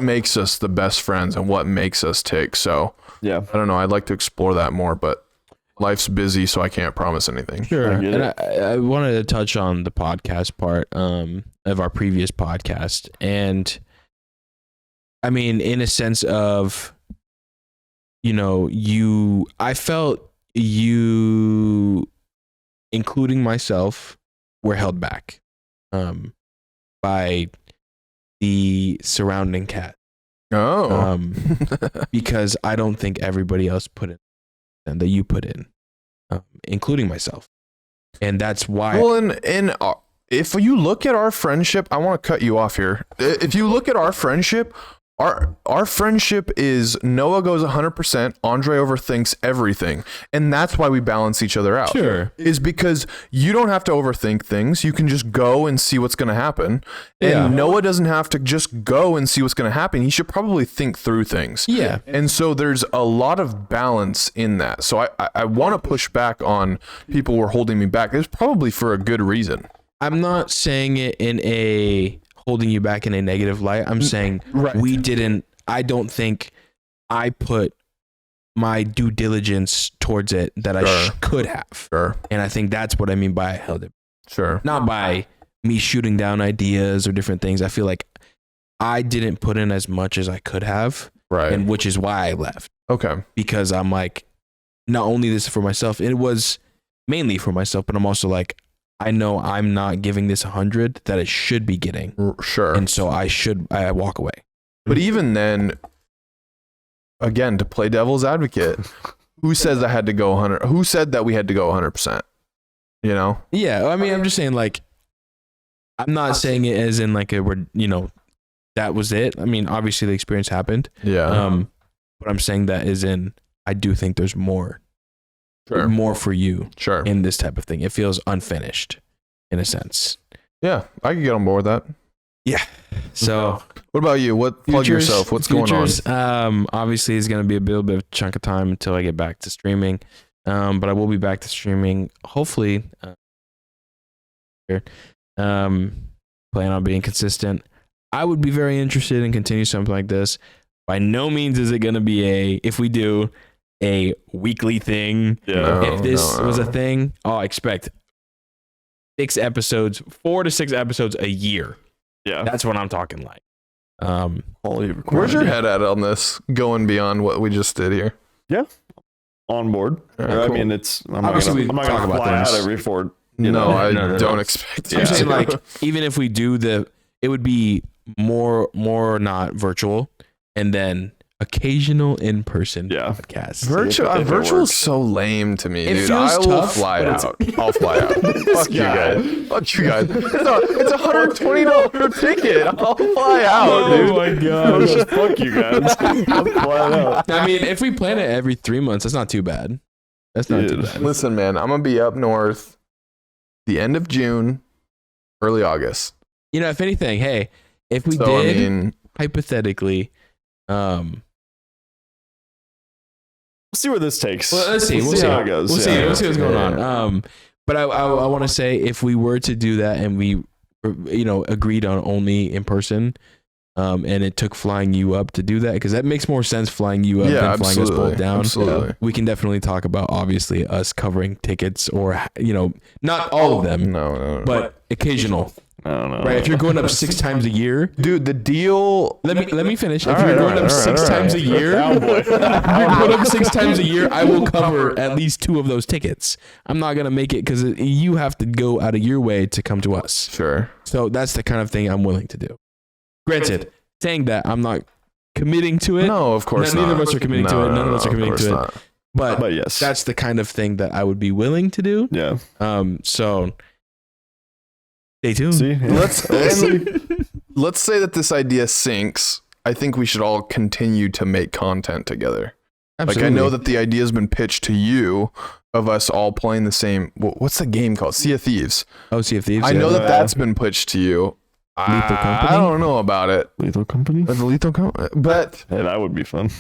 makes us the best friends and what makes us tick. So I don't know. I'd like to explore that more, but life's busy, so I can't promise anything. Sure. And I wanted to touch on the podcast part of our previous podcast. And I mean, in a sense of, I felt you, including myself, were held back by the surrounding cast. Oh. Because I don't think everybody else put in and that you put in, including myself. And that's why. Well, and if you look at our friendship, I want to cut you off here. If you look at our friendship, our friendship is Noah goes 100%, Andre overthinks everything. And that's why we balance each other out. Sure. Is because you don't have to overthink things. You can just go and see what's going to happen. And Noah doesn't have to just go and see what's going to happen. He should probably think through things. Yeah. And so there's a lot of balance in that. So I want to push back on people who are holding me back. It's probably for a good reason. I'm not saying it in a holding you back in a negative light. I'm saying I don't think I put my due diligence towards it that I could have. Sure. And I think that's what I mean by I held it. Sure. Not by me shooting down ideas or different things. I feel like I didn't put in as much as I could have. Right. And which is why I left. Okay. Because I'm like, not only this for myself, it was mainly for myself, but I'm also like, I know I'm not giving this 100 that it should be getting. Sure. And so I walk away. But even then, again, to play devil's advocate, who says I had to go 100? Who said that we had to go 100%? You know? Yeah. I mean, I'm just saying, like, I'm not saying it as in like that was it. I mean, obviously the experience happened. Yeah. But I'm saying that is in, I do think there's more. Sure. More for you in this type of thing. It feels unfinished in a sense. Yeah, I can get on board with that. Yeah. So what about you? Plug yourself. What's going on? Obviously it's going to be a little bit of a chunk of time until I get back to streaming. But I will be back to streaming hopefully plan on being consistent. I would be very interested in continue something like this. By no means is it going to be if we do a weekly thing. Yeah. If this was a thing, I'll expect 4 to 6 episodes a year. Yeah. That's what I'm talking like. Where's your head at on this, going beyond what we just did here? Yeah. On board. Right, I cool. mean, I'm not going to fly out every 4. No, I don't expect I'm saying like, even if we do it would be more not virtual, and then occasional in-person podcasts. Virtual is so lame to me, dude. I will fly out. I'll fly out. Fuck you guys. Fuck you guys. It's a $120 ticket. I'll fly out, dude. Oh my god. Fuck you guys. I'll fly out. I mean, if we plan it every 3 months, that's not too bad. That's not too bad. Listen, man, I'm gonna be up north the end of June, early August. You know, if anything, hey, if we did hypothetically, we'll see where this takes. Well, let's see. We'll see how it goes. We'll see what's going on. But I want to say, if we were to do that and we, agreed on only in person, and it took flying you up to do that, because that makes more sense flying you up than flying us both down. Absolutely. We can definitely talk about obviously us covering tickets, or not all of them, but occasional. I don't know. Right, if you're going up 6 times a year, dude, the deal. Let me finish. If you're going up 6 times a year, if you're going up 6 times a year, I will cover at least 2 of those tickets. I'm not gonna make it because you have to go out of your way to come to us. Sure. So that's the kind of thing I'm willing to do. Granted, saying that, I'm not committing to it. No, of course not. Neither of us are committing to it. None of us are committing to it. But yes, that's the kind of thing that I would be willing to do. Yeah. So. Stay tuned. See? Let's say that this idea sinks. I think we should all continue to make content together. Absolutely. Like, I know that the idea has been pitched to you of us all playing the same. What's the game called? Sea of Thieves. Oh, Sea of Thieves. I know that's been pitched to you. Lethal Company? I don't know about it. Lethal Company? The Lethal Company. But hey, that would be fun.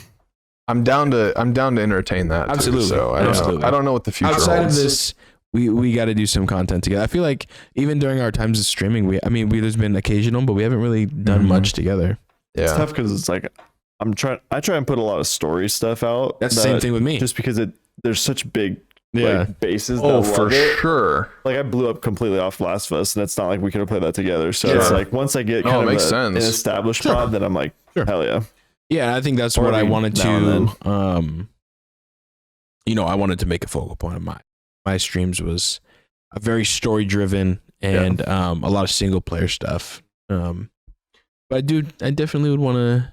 I'm down to entertain that. Absolutely. Too, so I don't know what the future outside holds. of this. We got to do some content together. I feel like even during our times of streaming, there's been occasional, but we haven't really done much together. Yeah. It's tough because it's like I try and put a lot of story stuff out. That's the same thing with me. Just because there's such big bases. Oh, for sure. Like, I blew up completely off Last of Us, and it's not like we could have played that together. So it's like, once I get kind of an established pod, then I'm like, hell yeah. Yeah, I think that's what I wanted to. I wanted to make a focal point of my streams was a very story driven and a lot of single player stuff. But I definitely would want to,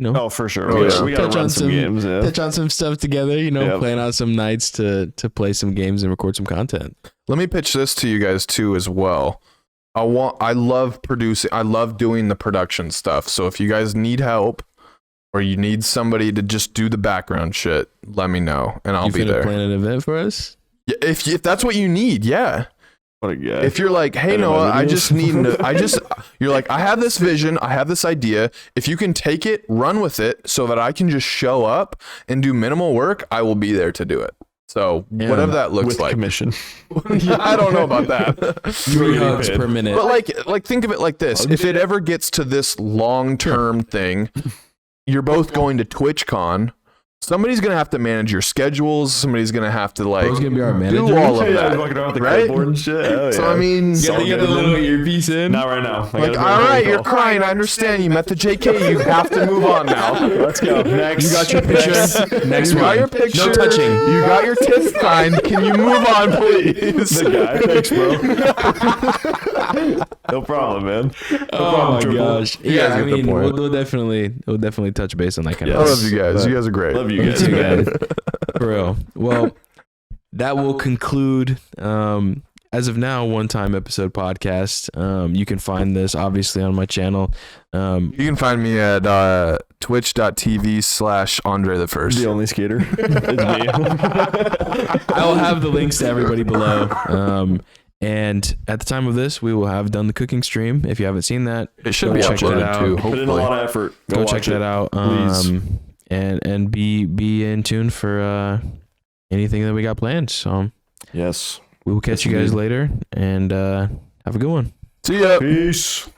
Oh, for sure. Oh, We gotta touch run on some games. Yeah. touch on some stuff together. Plan out some nights to play some games and record some content. Let me pitch this to you guys too as well. I love producing. I love doing the production stuff. So if you guys need help or you need somebody to just do the background shit, let me know and I'll be there. Plan an event for us? Yeah, if that's what you need, yeah. What a guy. If you're like, hey Noah, I just need, you're like, I have this vision, I have this idea. If you can take it, run with it, so that I can just show up and do minimal work, I will be there to do it. So whatever that looks with like. Commission. I don't know about that. 3 hugs per minute. But like think of it like this: if it ever gets to this long-term thing, you're both going to TwitchCon. Somebody's gonna have to manage your schedules. Somebody's gonna have to Who's gonna be our do manager? all of Yeah, that, walking around with the right? clipboard and shit. Oh, So yeah. I mean, You gotta get the little earpiece in. Not right now. like, all right, you're crying. I understand. You met the JK. You have to move on now. Let's go. Next. You got your picture. Next You got one. your picture. No touching. You got your tits signed. Can you move on, please? The guy. Thanks, bro. No problem, man. Oh my gosh. You Yeah, guys I get the mean, point. we'll definitely touch base on that kind I of love stuff. you guys. You guys are great. Love you Me guys, too, man. man. For real. Well, that will conclude, as of now, One Time Episode Podcast. You can find this obviously on my channel. You can find me at twitch.tv/Andre the First. The only skater. It's me. I will have the links to everybody below. And at the time of this, we will have done the cooking stream. If you haven't seen that, It should go be check that uploaded out. too. Put in a Hopefully. lot of effort. Go check watch that it. out. Please. And be in tune for anything that we got planned. So Yes. we will catch Yes, you guys indeed. later, and have a good one. See ya. Peace.